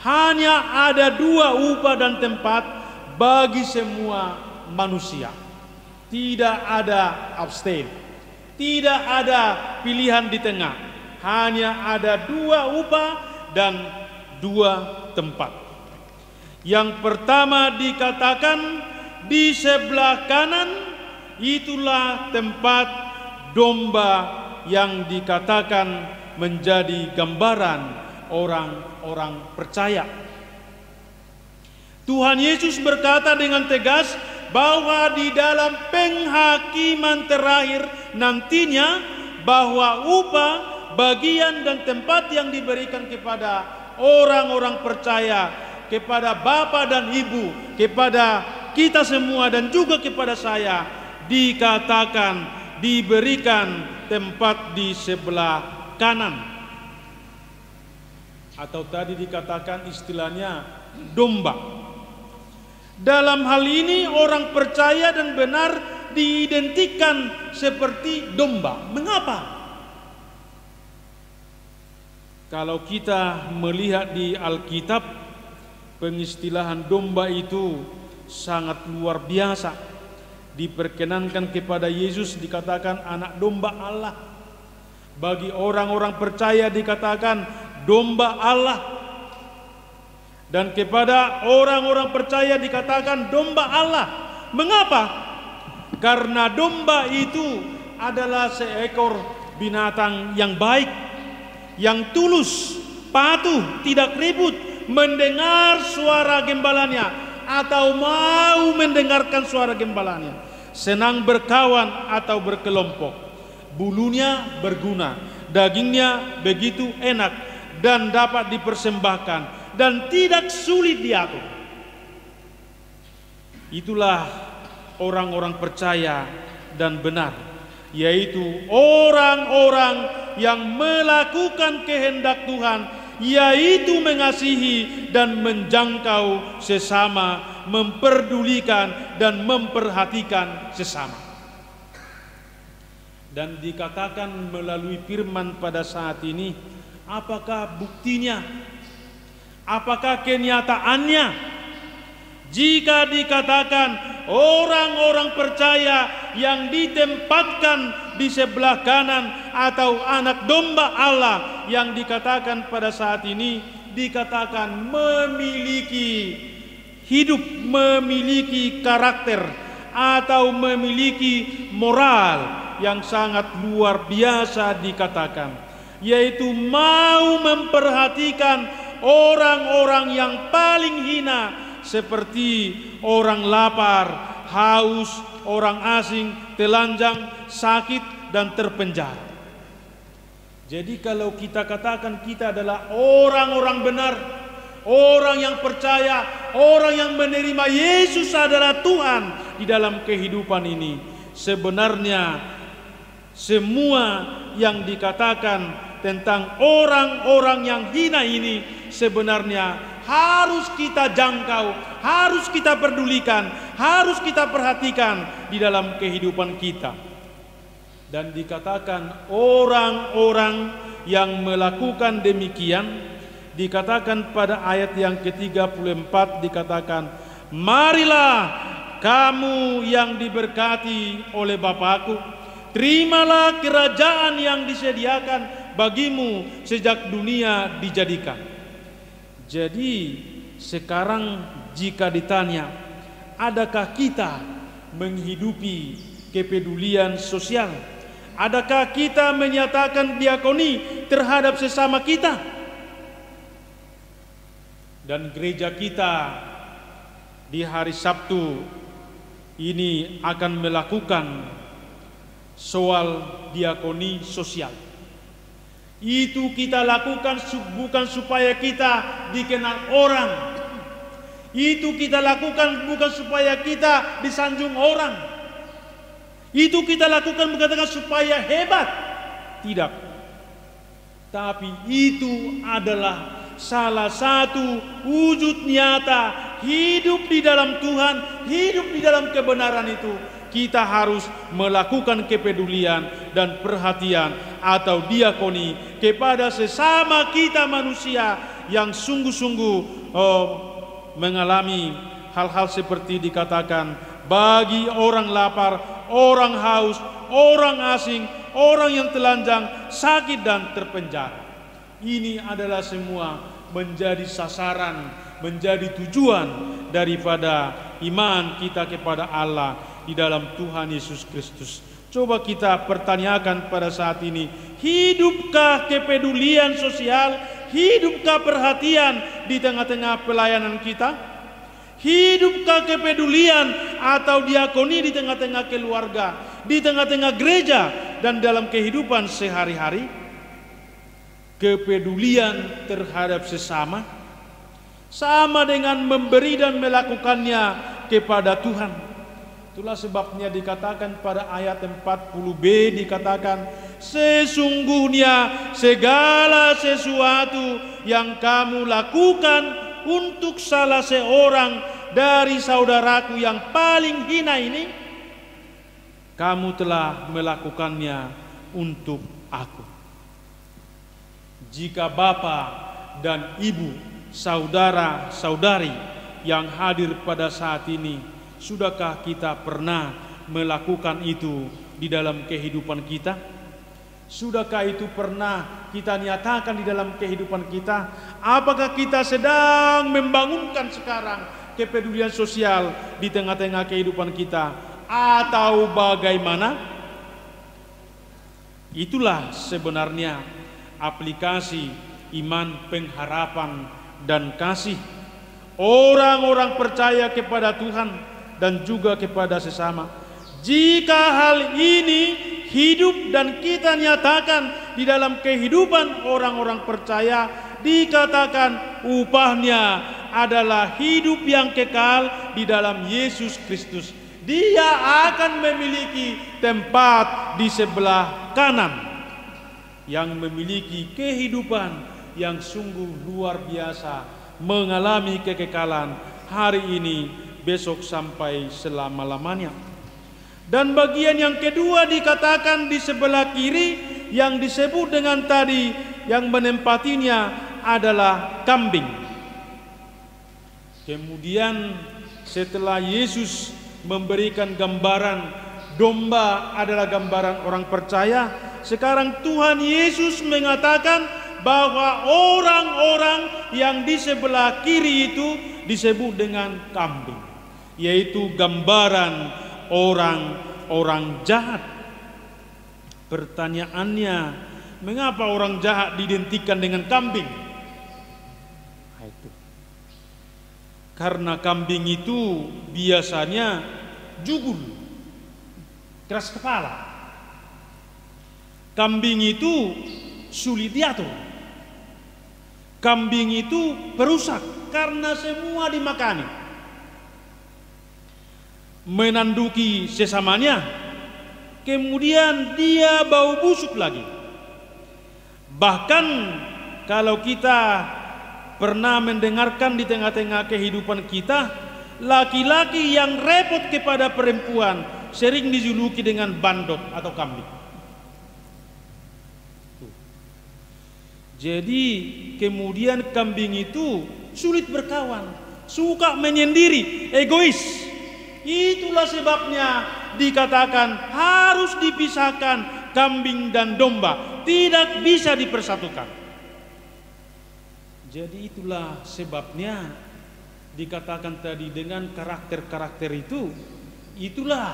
hanya ada 2 upah dan tempat bagi semua manusia. Tidak ada abstain, tidak ada pilihan di tengah. Hanya ada 2 upah dan 2 tempat. Yang pertama dikatakan di sebelah kanan, itulah tempat domba yang dikatakan menjadi gambaran orang-orang percaya. Tuhan Yesus berkata dengan tegas bahwa di dalam penghakiman terakhir nantinya, bahwa upah, bagian dan tempat yang diberikan kepada orang-orang percaya, kepada Bapa dan Ibu, kepada kita semua dan juga kepada saya, dikatakan diberikan tempat di sebelah kanan, atau tadi dikatakan istilahnya domba. Dalam hal ini orang percaya dan benar diidentikan seperti domba. Mengapa? Kalau kita melihat di Alkitab, pengistilahan domba itu sangat luar biasa. Diperkenankan kepada Yesus dikatakan anak domba Allah. Bagi orang-orang percaya dikatakan domba Allah. Dan kepada orang-orang percaya dikatakan domba Allah. Mengapa? Karena domba itu adalah seekor binatang yang baik, yang tulus, patuh, tidak ribut, mendengar suara gembalanya atau mau mendengarkan suara gembalanya, senang berkawan atau berkelompok, bulunya berguna, dagingnya begitu enak dan dapat dipersembahkan dan tidak sulit diatur. Itulah orang-orang percaya dan benar, yaitu orang-orang yang melakukan kehendak Tuhan, yaitu mengasihi dan menjangkau sesama, memperdulikan dan memperhatikan sesama. Dan dikatakan melalui firman pada saat ini, apakah buktinya? Apakah kenyataannya? Jika dikatakan orang-orang percaya yang ditempatkan di sebelah kanan atau anak domba Allah yang dikatakan pada saat ini dikatakan memiliki hidup, memiliki karakter atau memiliki moral yang sangat luar biasa dikatakan, yaitu mau memperhatikan orang-orang yang paling hina seperti orang lapar, haus, orang asing, telanjang, sakit, dan terpenjara. Jadi kalau kita katakan kita adalah orang-orang benar, orang yang percaya, orang yang menerima Yesus adalah Tuhan di dalam kehidupan ini, sebenarnya semua yang dikatakan tentang orang-orang yang hina ini sebenarnya harus kita jangkau, harus kita pedulikan, harus kita perhatikan di dalam kehidupan kita. Dan dikatakan orang-orang yang melakukan demikian, dikatakan pada ayat yang ke-34 dikatakan, marilah kamu yang diberkati oleh Bapakku, terimalah kerajaan yang disediakan bagimu sejak dunia dijadikan. Jadi sekarang jika ditanya, adakah kita menghidupi kepedulian sosial? Adakah kita menyatakan diakoni terhadap sesama kita? Dan gereja kita di hari Sabtu ini akan melakukan soal diakoni sosial. Itu kita lakukan bukan supaya kita dikenal orang. Itu kita lakukan bukan supaya kita disanjung orang. Itu kita lakukan bukan supaya hebat. Tidak. Tapi itu adalah salah satu wujud nyata hidup di dalam Tuhan, hidup di dalam kebenaran itu. Kita harus melakukan kepedulian dan perhatian atau diakoni kepada sesama kita manusia yang sungguh-sungguh mengalami hal-hal seperti dikatakan, bagi orang lapar, orang haus, orang asing, orang yang telanjang, sakit dan terpenjara. Ini adalah semua menjadi sasaran, menjadi tujuan daripada iman kita kepada Allah di dalam Tuhan Yesus Kristus. Coba kita pertanyakan pada saat ini, hidupkah kepedulian sosial, hidupkah perhatian di tengah-tengah pelayanan kita? Hidupkah kepedulian atau diakoni di tengah-tengah keluarga, di tengah-tengah gereja dan dalam kehidupan sehari-hari? Kepedulian terhadap sesama sama dengan memberi dan melakukannya kepada Tuhan. Itulah sebabnya dikatakan pada ayat 40b dikatakan, sesungguhnya segala sesuatu yang kamu lakukan untuk salah seorang dari saudaraku yang paling hina ini, kamu telah melakukannya untuk aku. Jika Bapa dan Ibu, saudara-saudari yang hadir pada saat ini, sudahkah kita pernah melakukan itu di dalam kehidupan kita? Sudahkah itu pernah kita nyatakan di dalam kehidupan kita? Apakah kita sedang membangunkan sekarang kepedulian sosial di tengah-tengah kehidupan kita? Atau bagaimana? Itulah sebenarnya aplikasi iman, pengharapan, dan kasih orang-orang percaya kepada Tuhan dan juga kepada sesama. Jika hal ini hidup dan kita nyatakan di dalam kehidupan orang-orang percaya, dikatakan upahnya adalah hidup yang kekal di dalam Yesus Kristus. Dia akan memiliki tempat di sebelah kanan yang memiliki kehidupan yang sungguh luar biasa, mengalami kekekalan hari ini, besok sampai selama-lamanya. Dan bagian yang kedua dikatakan di sebelah kiri yang disebut dengan tadi yang menempatinya adalah kambing. Kemudian setelah Yesus memberikan gambaran domba adalah gambaran orang percaya, sekarang Tuhan Yesus mengatakan bahwa orang-orang yang di sebelah kiri itu disebut dengan kambing, yaitu gambaran orang-orang jahat. Pertanyaannya, mengapa orang jahat diidentikan dengan kambing? Karena kambing itu biasanya jugul, keras kepala. Kambing itu sulit diatur. Kambing itu perusak karena semua dimakani. Menanduki sesamanya, kemudian dia bau busuk lagi. Bahkan kalau kita pernah mendengarkan di tengah-tengah kehidupan kita, laki-laki yang repot kepada perempuan sering dijuluki dengan bandot atau kambing. Jadi kemudian kambing itu sulit berkawan, suka menyendiri, egois. Itulah sebabnya dikatakan harus dipisahkan kambing dan domba, tidak bisa dipersatukan. Jadi itulah sebabnya dikatakan tadi dengan karakter-karakter itu, itulah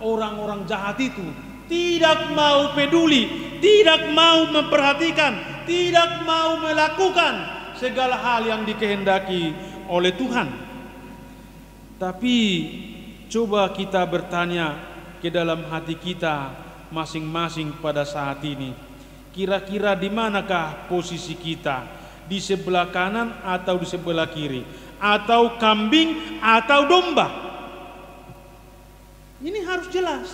orang-orang jahat itu tidak mau peduli, tidak mau memperhatikan, tidak mau melakukan segala hal yang dikehendaki oleh Tuhan. Tapi coba kita bertanya ke dalam hati kita masing-masing pada saat ini, kira-kira di manakah posisi kita? Di sebelah kanan atau di sebelah kiri, atau kambing atau domba? Ini harus jelas.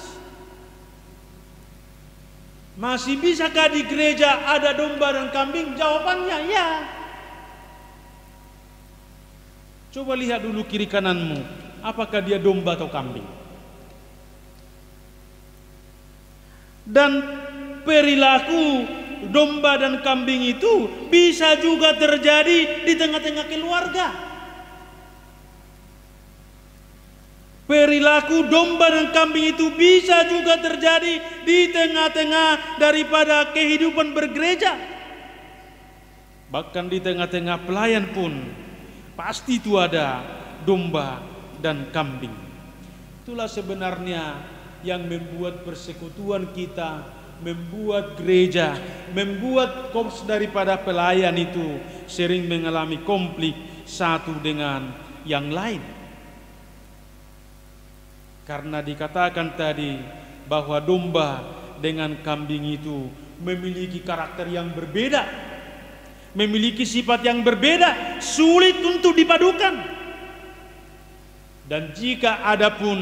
Masih bisakah di gereja ada domba dan kambing? Jawabannya ya. Coba lihat dulu kiri kananmu, apakah dia domba atau kambing? Dan perilaku domba dan kambing itu bisa juga terjadi di tengah-tengah keluarga. Perilaku domba dan kambing itu bisa juga terjadi di tengah-tengah daripada kehidupan bergereja. Bahkan di tengah-tengah pelayan pun pasti itu ada domba dan kambing. Itulah sebenarnya yang membuat persekutuan kita, membuat gereja, membuat korps daripada pelayan itu sering mengalami konflik satu dengan yang lain. Karena dikatakan tadi bahwa domba dengan kambing itu memiliki karakter yang berbeda, memiliki sifat yang berbeda, sulit untuk dipadukan. Dan jika ada pun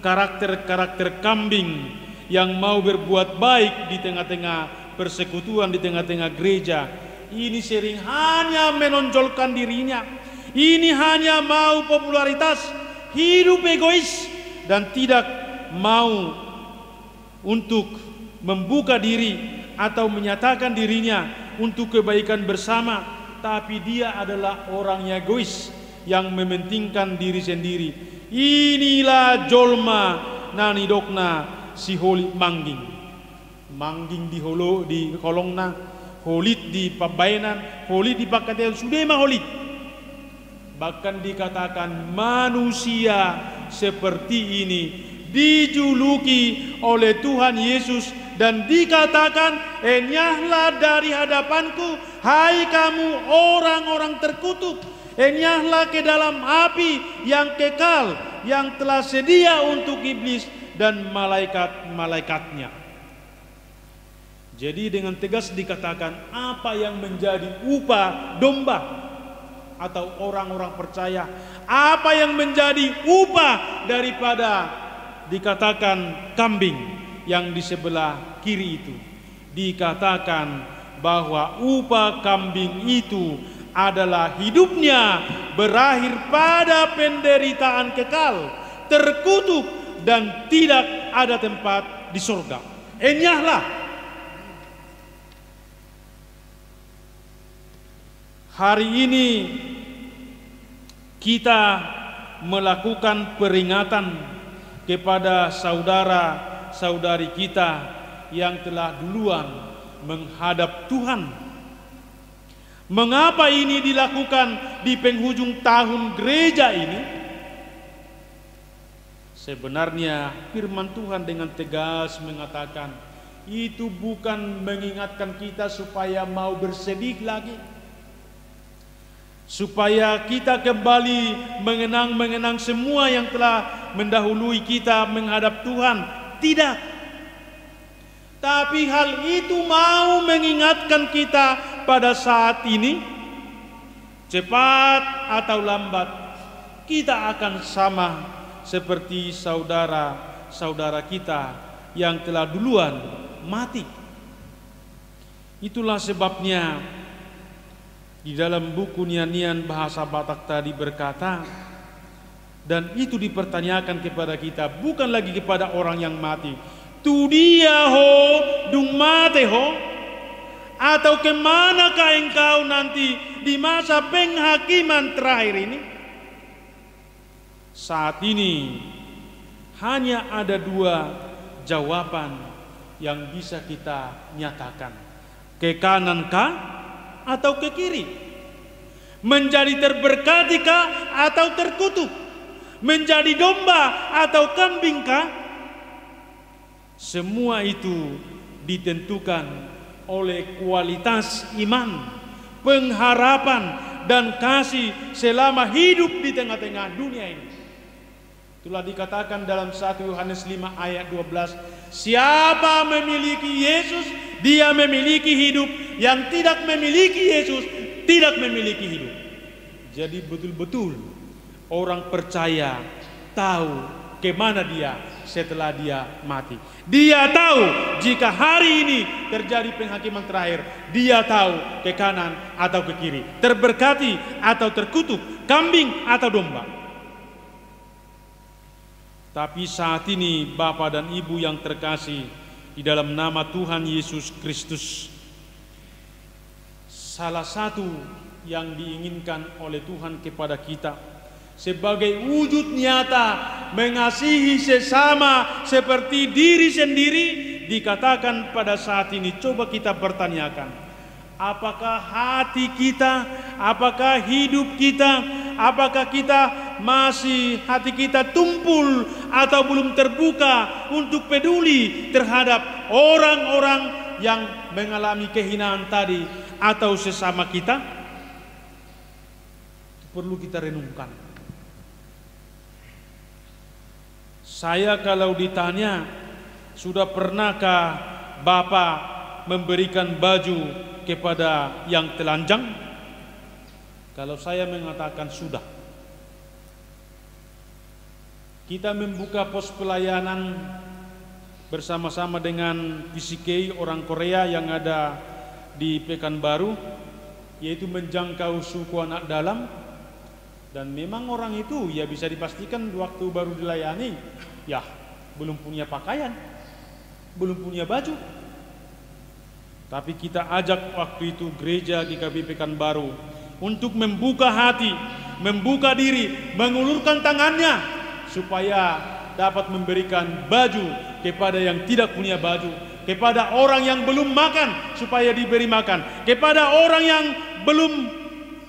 karakter-karakter kambing yang mau berbuat baik di tengah-tengah persekutuan, di tengah-tengah gereja, ini sering hanya menonjolkan dirinya, ini hanya mau popularitas, hidup egois, dan tidak mau untuk membuka diri atau menyatakan dirinya untuk kebaikan bersama. Tapi dia adalah orang yang egois, yang mementingkan diri sendiri. Inilah jolma nani dokna si holit mangging di holongna, holit di pabainan, holit di pakatel sudema holit. Bahkan dikatakan manusia seperti ini dijuluki oleh Tuhan Yesus dan dikatakan, enyahlah dari hadapanku hai kamu orang-orang terkutuk, enyahlah ke dalam api yang kekal yang telah sedia untuk iblis dan malaikat-malaikatnya. Jadi dengan tegas dikatakan apa yang menjadi upah domba atau orang-orang percaya, apa yang menjadi upah daripada dikatakan kambing yang di sebelah kiri itu. Dikatakan bahwa upah kambing itu adalah hidupnya berakhir pada penderitaan kekal, terkutuk, dan tidak ada tempat di surga. Enyahlah. Hari ini kita melakukan peringatan kepada saudara-saudari kita yang telah duluan menghadap Tuhan. Mengapa ini dilakukan di penghujung tahun gereja ini? Sebenarnya firman Tuhan dengan tegas mengatakan, itu bukan mengingatkan kita supaya mau bersedih lagi, supaya kita kembali mengenang semua yang telah mendahului kita menghadap Tuhan. Tidak. Tapi hal itu mau mengingatkan kita pada saat ini, cepat atau lambat kita akan sama seperti saudara-saudara kita yang telah duluan mati. Itulah sebabnya di dalam buku nyanyian bahasa Batak tadi berkata, dan itu dipertanyakan kepada kita, bukan lagi kepada orang yang mati, tu dia ho dung mate ho, atau kemanakah engkau nanti di masa penghakiman terakhir ini? Saat ini hanya ada dua jawaban yang bisa kita nyatakan, ke kanan kah atau ke kiri? Menjadi terberkati kah atau terkutuk? Menjadi domba atau kambing kah? Semua itu ditentukan oleh kualitas iman, pengharapan, dan kasih selama hidup di tengah-tengah dunia ini. Itulah dikatakan dalam 1 Yohanes 5 ayat 12, siapa memiliki Yesus, dia memiliki hidup. Yang tidak memiliki Yesus, tidak memiliki hidup. Jadi betul-betul orang percaya tahu kemana dia setelah dia mati. Dia tahu jika hari ini terjadi penghakiman terakhir, dia tahu ke kanan atau ke kiri, terberkati atau terkutuk, kambing atau domba. Tapi saat ini Bapak dan Ibu yang terkasih, di dalam nama Tuhan Yesus Kristus, salah satu yang diinginkan oleh Tuhan kepada kita sebagai wujud nyata mengasihi sesama seperti diri sendiri, dikatakan pada saat ini, coba kita pertanyakan, apakah hati kita, apakah hidup kita, apakah kita masih hati kita tumpul atau belum terbuka untuk peduli terhadap orang-orang yang mengalami kehinaan tadi atau sesama kita? Itu perlu kita renungkan. Saya kalau ditanya, sudah pernahkah Bapak memberikan baju kepada yang telanjang? Kalau saya mengatakan sudah. Kita membuka pos pelayanan bersama-sama dengan PCK orang Korea yang ada di Pekanbaru, yaitu menjangkau suku anak dalam. Dan memang orang itu ya bisa dipastikan waktu baru dilayani, ya belum punya pakaian, belum punya baju. Tapi kita ajak waktu itu gereja GKB Pekanbaru untuk membuka hati, membuka diri, mengulurkan tangannya supaya dapat memberikan baju kepada yang tidak punya baju, kepada orang yang belum makan supaya diberi makan, kepada orang yang belum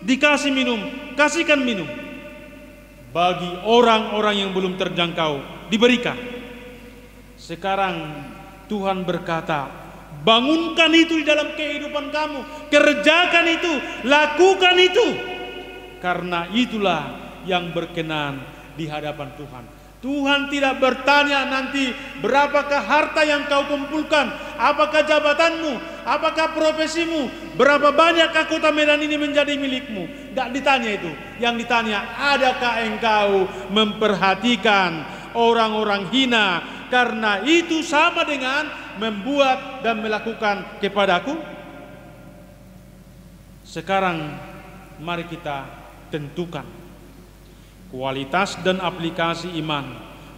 dikasih minum, kasihkan minum. Bagi orang-orang yang belum terjangkau diberikan. Sekarang Tuhan berkata, bangunkan itu di dalam kehidupan kamu, kerjakan itu, lakukan itu, karena itulah yang berkenan di hadapan Tuhan. Tuhan tidak bertanya nanti berapakah harta yang kau kumpulkan, apakah jabatanmu, apakah profesimu, berapa banyak kota Medan ini menjadi milikmu. Tidak ditanya itu. Yang ditanya, adakah engkau memperhatikan orang-orang hina, karena itu sama dengan membuat dan melakukan kepadaku. Sekarang mari kita tentukan kualitas dan aplikasi iman,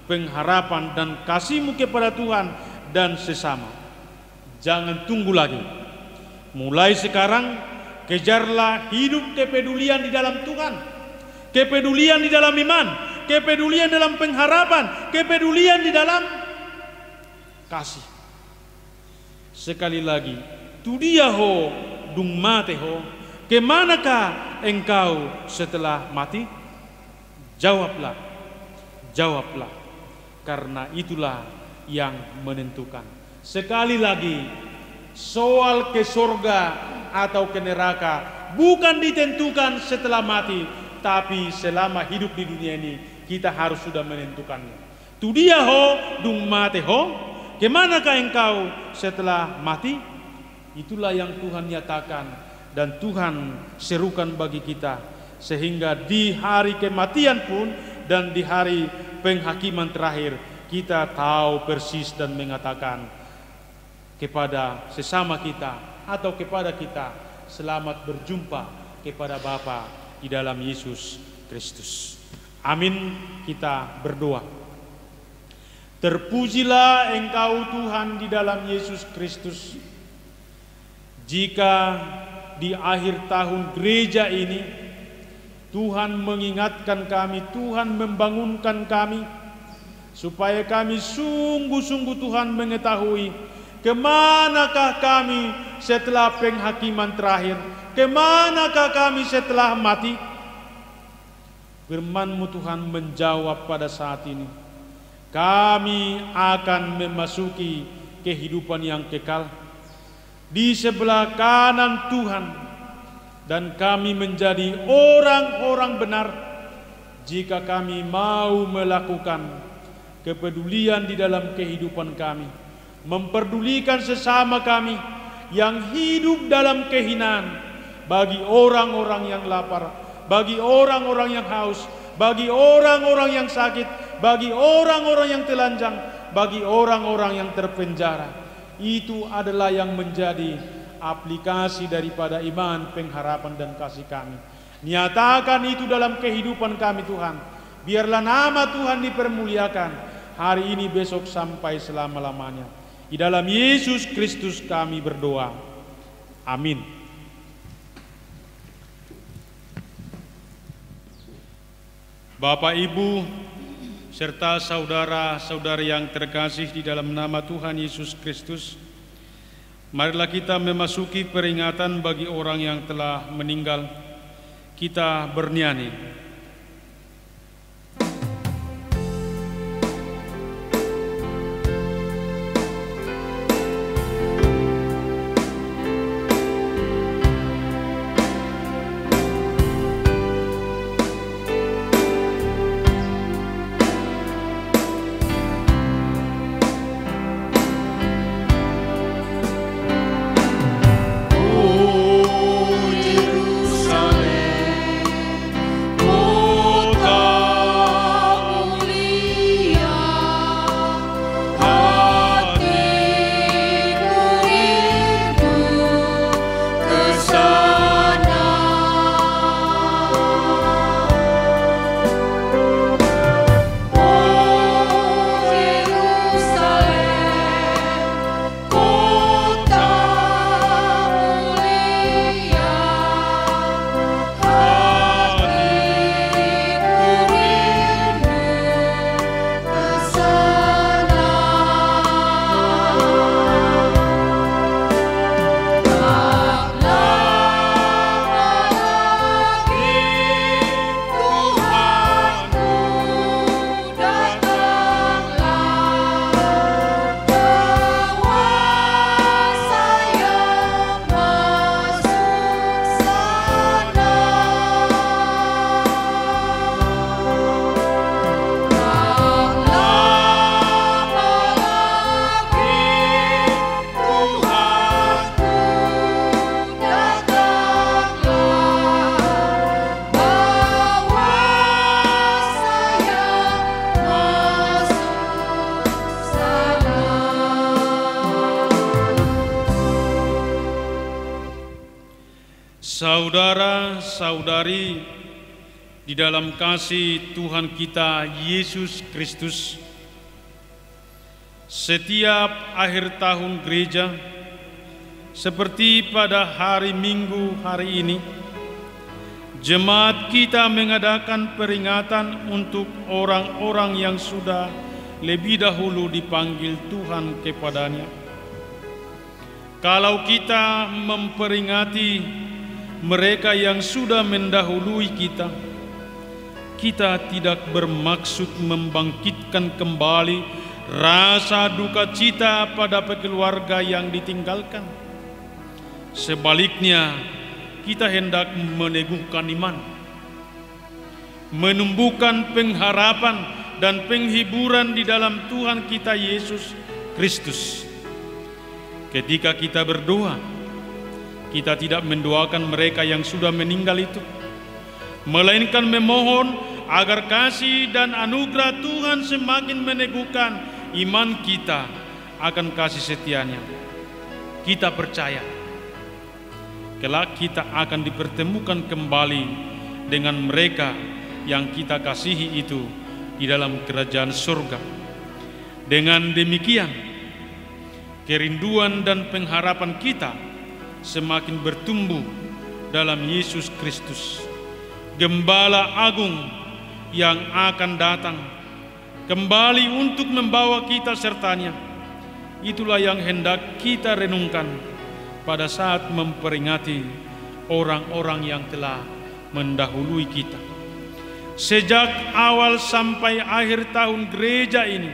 pengharapan dan kasihmu kepada Tuhan dan sesama. Jangan tunggu lagi. Mulai sekarang kejarlah hidup kepedulian di dalam Tuhan, kepedulian di dalam iman, kepedulian dalam pengharapan, kepedulian di dalam kasih. Sekali lagi, tu dia ho dung mate ho, kemanakah engkau setelah mati? Jawablah, jawablah, karena itulah yang menentukan. Sekali lagi, soal ke surga atau ke neraka bukan ditentukan setelah mati, tapi selama hidup di dunia ini kita harus sudah menentukannya. Tu dia ho dung mate ho, kemanakah engkau setelah mati? Itulah yang Tuhan nyatakan dan Tuhan serukan bagi kita, sehingga di hari kematian pun dan di hari penghakiman terakhir kita tahu persis dan mengatakan kepada sesama kita atau kepada kita, selamat berjumpa kepada Bapa di dalam Yesus Kristus. Amin. Kita berdoa. Terpujilah Engkau Tuhan di dalam Yesus Kristus. Jika di akhir tahun gereja ini Tuhan mengingatkan kami, Tuhan membangunkan kami, supaya kami sungguh-sungguh Tuhan mengetahui kemanakah kami setelah penghakiman terakhir, kemanakah kami setelah mati. Firman-Mu Tuhan menjawab pada saat ini, kami akan memasuki kehidupan yang kekal di sebelah kanan Tuhan, dan kami menjadi orang-orang benar jika kami mau melakukan kepedulian di dalam kehidupan kami, memperdulikan sesama kami yang hidup dalam kehinaan, bagi orang-orang yang lapar, bagi orang-orang yang haus, bagi orang-orang yang sakit, bagi orang-orang yang telanjang, bagi orang-orang yang terpenjara. Itu adalah yang menjadi aplikasi daripada iman, pengharapan dan kasih kami. Nyatakan itu dalam kehidupan kami Tuhan. Biarlah nama Tuhan dipermuliakan hari ini, besok, sampai selama-lamanya. Di dalam Yesus Kristus kami berdoa. Amin. Bapak, Ibu, serta saudara-saudari yang terkasih di dalam nama Tuhan Yesus Kristus, marilah kita memasuki peringatan bagi orang yang telah meninggal. Kita bernyanyi. Saudara-saudari di dalam kasih Tuhan kita Yesus Kristus, setiap akhir tahun gereja seperti pada hari Minggu hari ini, jemaat kita mengadakan peringatan untuk orang-orang yang sudah lebih dahulu dipanggil Tuhan kepadanya. Kalau kita memperingati mereka yang sudah mendahului kita, kita tidak bermaksud membangkitkan kembali rasa duka cita pada keluarga yang ditinggalkan. Sebaliknya, kita hendak meneguhkan iman, menumbuhkan pengharapan dan penghiburan di dalam Tuhan kita Yesus Kristus. Ketika kita berdoa, kita tidak mendoakan mereka yang sudah meninggal itu, melainkan memohon agar kasih dan anugerah Tuhan semakin meneguhkan iman kita akan kasih setianya. Kita percaya kelak kita akan dipertemukan kembali dengan mereka yang kita kasihi itu di dalam kerajaan surga. Dengan demikian, kerinduan dan pengharapan kita semakin bertumbuh dalam Yesus Kristus, Gembala Agung yang akan datang kembali untuk membawa kita sertanya. Itulah yang hendak kita renungkan pada saat memperingati orang-orang yang telah mendahului kita. Sejak awal sampai akhir tahun gereja ini,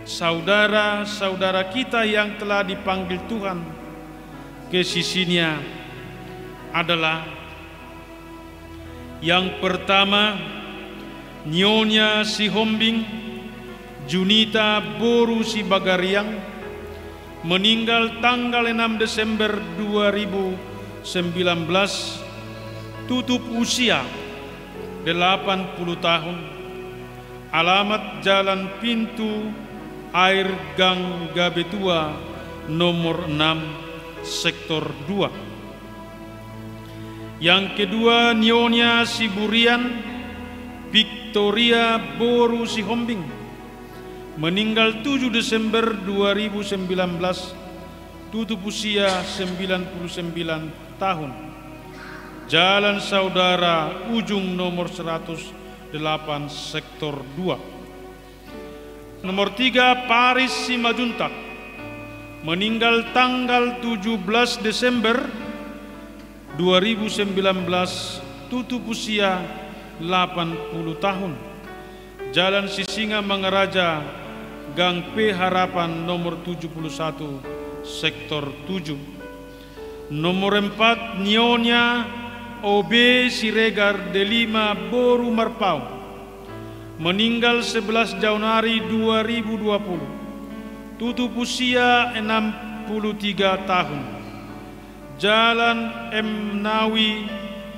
saudara-saudara kita yang telah dipanggil Tuhan ke sisinya adalah yang pertama, Nyonya Sihombing Junita Boru Sibagariang, meninggal tanggal 6 Desember 2019, tutup usia 80 tahun. Alamat Jalan Pintu Air Gang Gabetua nomor 6 sektor 2. Yang kedua, Nyonya Siburian Victoria Boru Sihombing, meninggal 7 Desember 2019, tutup usia 99 tahun. Jalan Saudara Ujung nomor 108 sektor 2. Nomor 3, Paris Simajuntak, meninggal tanggal 17 Desember 2019, tutup usia 80 tahun. Jalan Sisinga Mangaraja, Gang P Harapan nomor 71 sektor 7. Nomor 4, Nyonya OB Siregar Delima Boru Marpau, meninggal 11 Januari 2020, tutup usia 63 tahun. Jalan M Nawi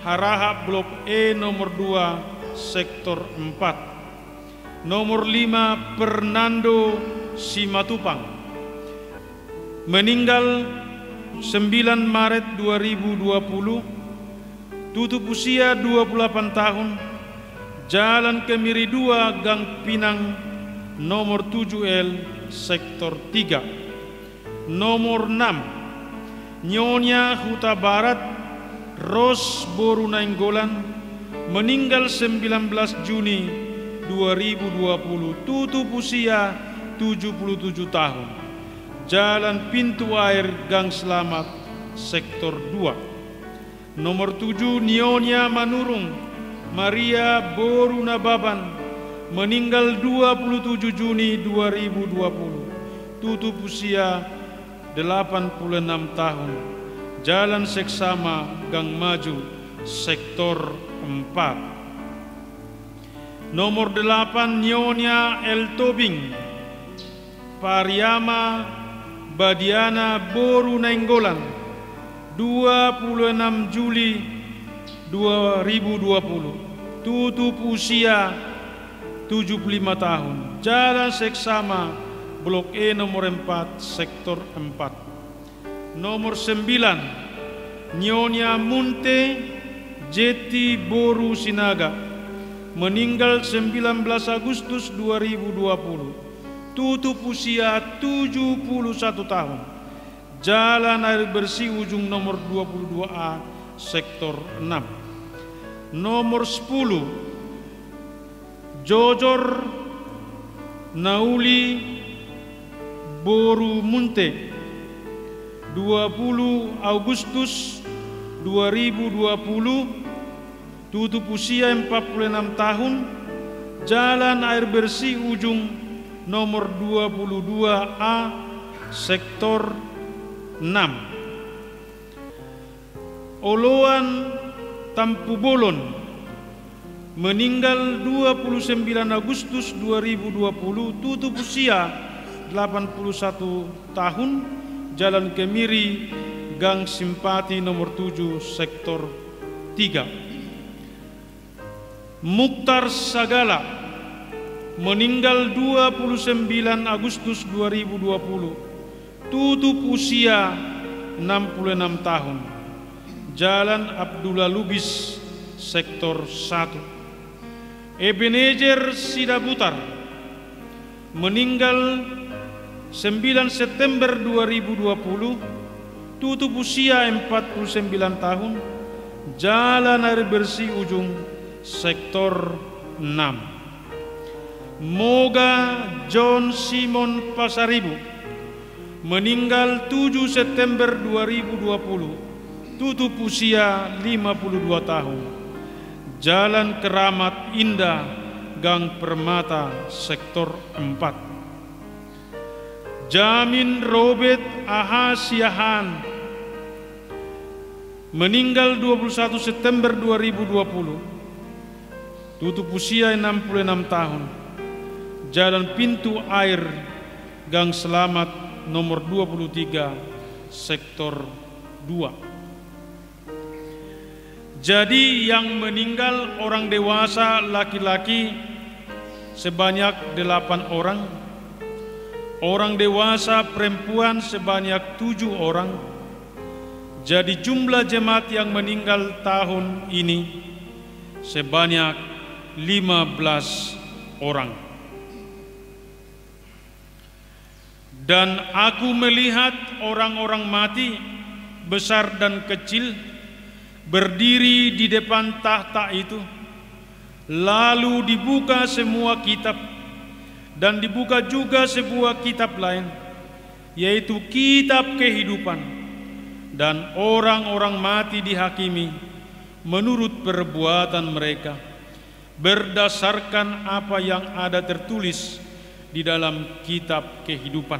Haraha Blok E nomor 2 sektor 4. Nomor 5, Fernando Simatupang, meninggal 9 Maret 2020, tutup usia 28 tahun. Jalan Kemiri 2 Gang Pinang nomor 7L sektor 3. Nomor 6, Nyonya Huta Barat Ros Boru Nainggolan, meninggal 19 Juni 2020, tutup usia 77 tahun. Jalan Pintu Air Gang Selamat sektor 2. Nomor 7, Nyonya Manurung Maria Boru Nababan, meninggal 27 Juni 2020, tutup usia 86 tahun. Jalan Seksama Gang Maju sektor 4. Nomor 8, Nyonya El Tobing Pariama Badiana Boru Nainggolan, 26 Juli 2020, tutup usia 75 tahun. Jalan Seksama Blok E nomor 4 sektor 4. Nomor 9, Nyonya Munte Jeti Boru Sinaga, meninggal 19 Agustus 2020, tutup usia 71 tahun. Jalan Air Bersih Ujung nomor 22A sektor 6. Nomor 10, Jojor Nauli Borumunte, 20 Agustus 2020, tutup usia 46 tahun, Jalan Air Bersih Ujung nomor 22A, sektor 6. Oloan Tampubolon, meninggal 29 Agustus 2020, tutup usia 81 tahun, Jalan Kemiri, Gang Simpati nomor 7, sektor 3. Mukhtar Sagala, meninggal 29 Agustus 2020, tutup usia 66 tahun, Jalan Abdullah Lubis, sektor 1. Ebenezer Sidabutar, meninggal 9 September 2020, tutup usia 49 tahun, Jalan Air Bersih Ujung, sektor 6. Moga John Simon Pasaribu, meninggal 7 September 2020, tutup usia 52 tahun, Jalan Keramat Indah, Gang Permata, sektor 4. Jamin Robert Ahasiahan, meninggal 21 September 2020, tutup usia 66 tahun, Jalan Pintu Air, Gang Selamat nomor 23, sektor 2. Jadi yang meninggal orang dewasa laki-laki sebanyak 8 orang, orang dewasa perempuan sebanyak 7 orang. Jadi jumlah jemaat yang meninggal tahun ini sebanyak 15 orang. Dan aku melihat orang-orang mati besar dan kecil berdiri di depan tahta itu. Lalu dibuka semua kitab, dan dibuka juga sebuah kitab lain, yaitu kitab kehidupan. Dan orang-orang mati dihakimi menurut perbuatan mereka, berdasarkan apa yang ada tertulis di dalam kitab kehidupan.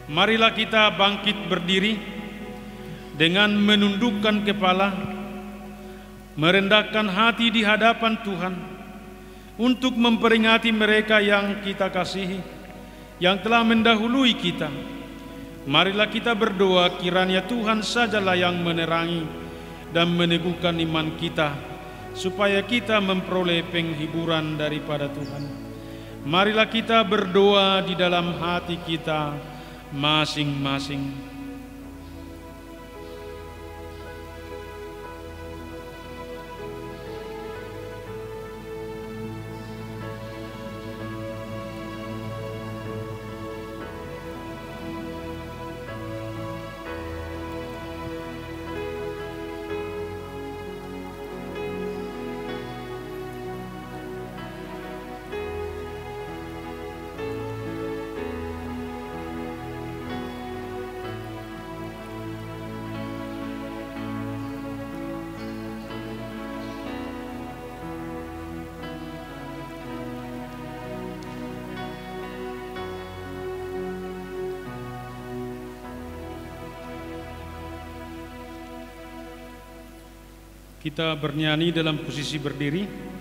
Marilah kita bangkit berdiri dengan menundukkan kepala, merendahkan hati di hadapan Tuhan untuk memperingati mereka yang kita kasihi, yang telah mendahului kita. Marilah kita berdoa kiranya Tuhan sajalah yang menerangi dan meneguhkan iman kita, supaya kita memperoleh penghiburan daripada Tuhan. Marilah kita berdoa di dalam hati kita masing-masing. Kita bernyanyi dalam posisi berdiri.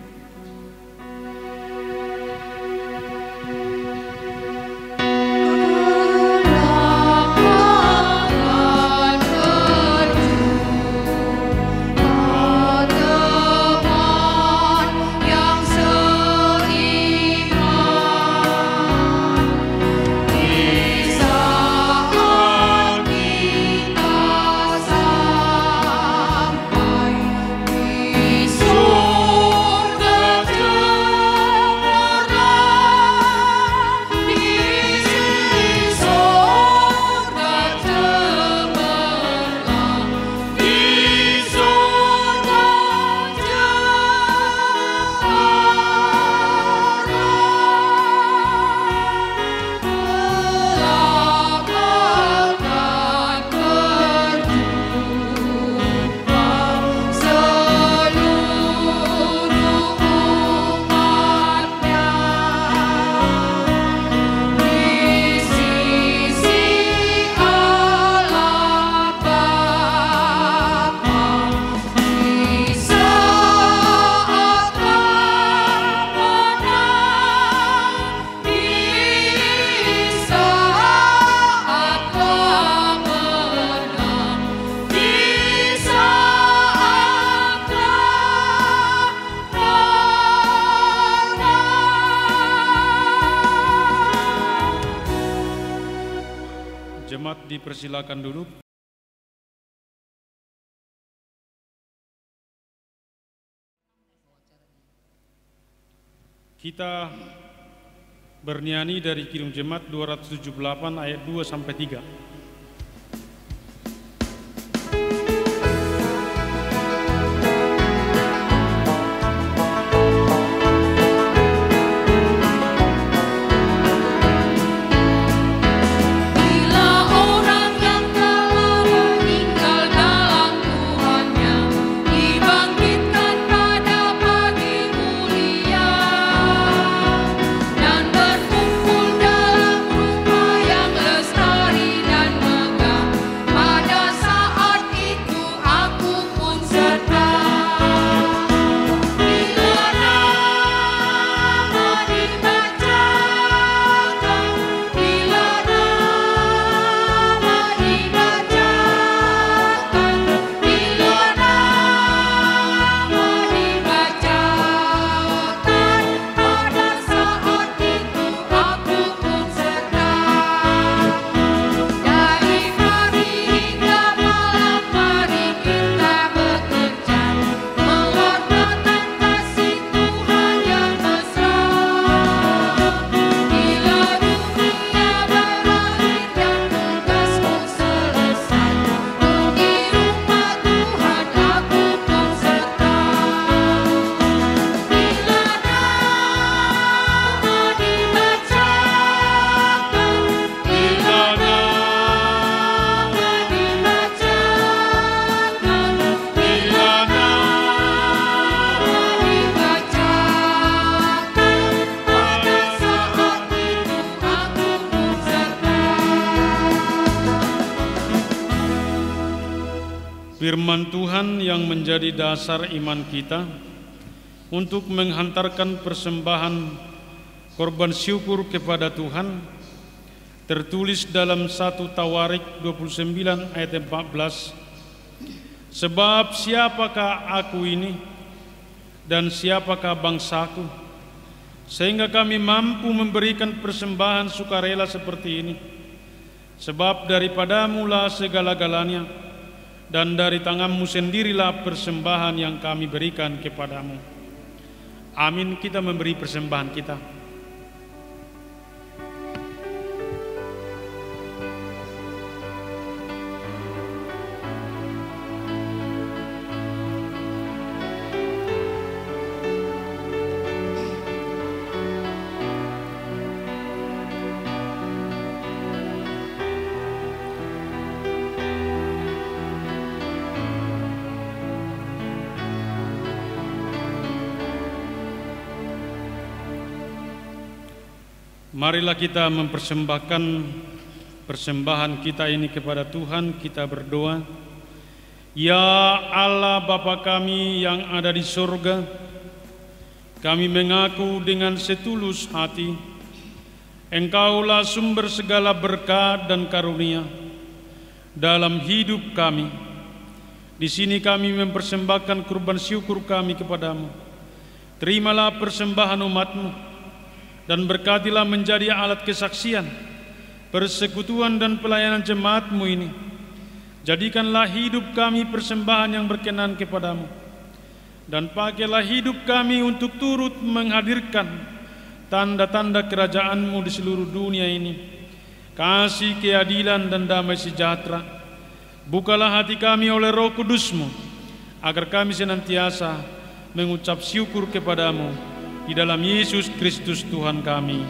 Surga
Jemaat dipersilakan duduk. Kita bernyanyi dari Kidung Jemaat 278 ayat 2 sampai 3. Firman Tuhan yang menjadi dasar iman kita untuk menghantarkan persembahan korban syukur kepada Tuhan tertulis dalam 1 Tawarik 29 ayat 14. Sebab siapakah aku ini dan siapakah bangsaku sehingga kami mampu memberikan persembahan sukarela seperti ini? Sebab daripadamu-lah segala-galanya, dan dari tanganmu sendirilah persembahan yang kami berikan kepadamu. Amin. Kita memberi persembahan kita. Marilah kita mempersembahkan persembahan kita ini kepada Tuhan. Kita berdoa. Ya Allah Bapa kami yang ada di surga, kami mengaku dengan setulus hati, Engkaulah sumber segala berkat dan karunia dalam hidup kami. Di sini kami mempersembahkan kurban syukur kami kepadamu. Terimalah persembahan umat-Mu dan berkatilah menjadi alat kesaksian, persekutuan dan pelayanan jemaat-Mu ini. Jadikanlah hidup kami persembahan yang berkenan kepadamu, dan pakailah hidup kami untuk turut menghadirkan tanda-tanda kerajaan-Mu di seluruh dunia ini, kasih, keadilan, dan damai sejahtera. Bukalah hati kami oleh Roh Kudus-Mu, agar kami senantiasa mengucap syukur kepadamu, di dalam Yesus Kristus Tuhan kami.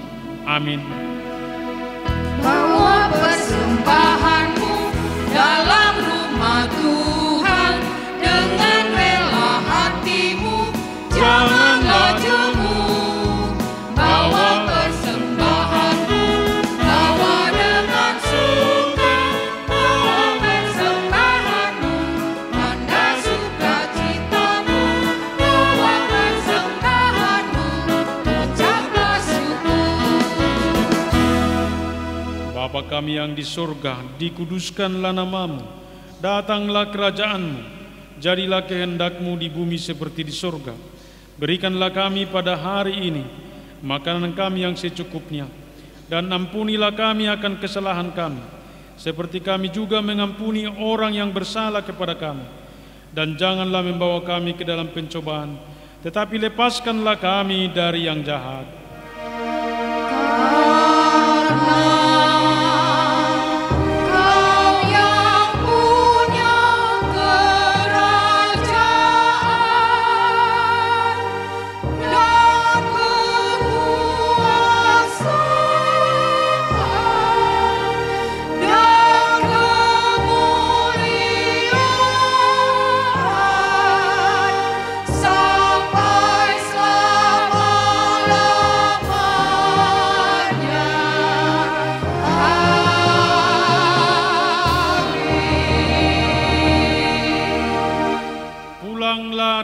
Amin.
Bawa persembahanmu dalam rumah Tuhan dengan rela hatimu, janganlah jemu. Bawa persembahanmu, bawa dengan suka. Bawa persembahanmu, tanda sukacitamu. Bawa persembahanmu, ucaplah syukur.
Bapa kami yang di surga, dikuduskanlah nama-Mu, datanglah kerajaan-Mu, jadilah kehendak-Mu di bumi seperti di surga. Berikanlah kami pada hari ini makanan kami yang secukupnya, dan ampunilah kami akan kesalahan kami, seperti kami juga mengampuni orang yang bersalah kepada kami. Dan janganlah membawa kami ke dalam pencobaan, tetapi lepaskanlah kami dari yang jahat.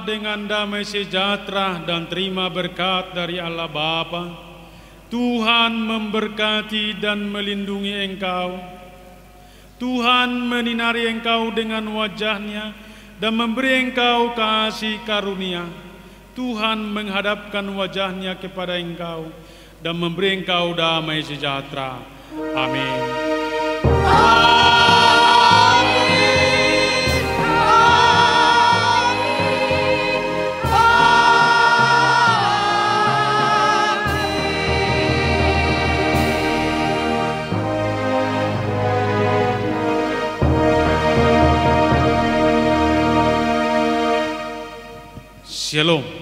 Dengan damai sejahtera dan terima berkat dari Allah Bapa. Tuhan memberkati dan melindungi engkau. Tuhan menyinari engkau dengan wajah-Nya dan memberi engkau kasih karunia. Tuhan menghadapkan wajah-Nya kepada engkau dan memberi engkau damai sejahtera. Amin. Shalom.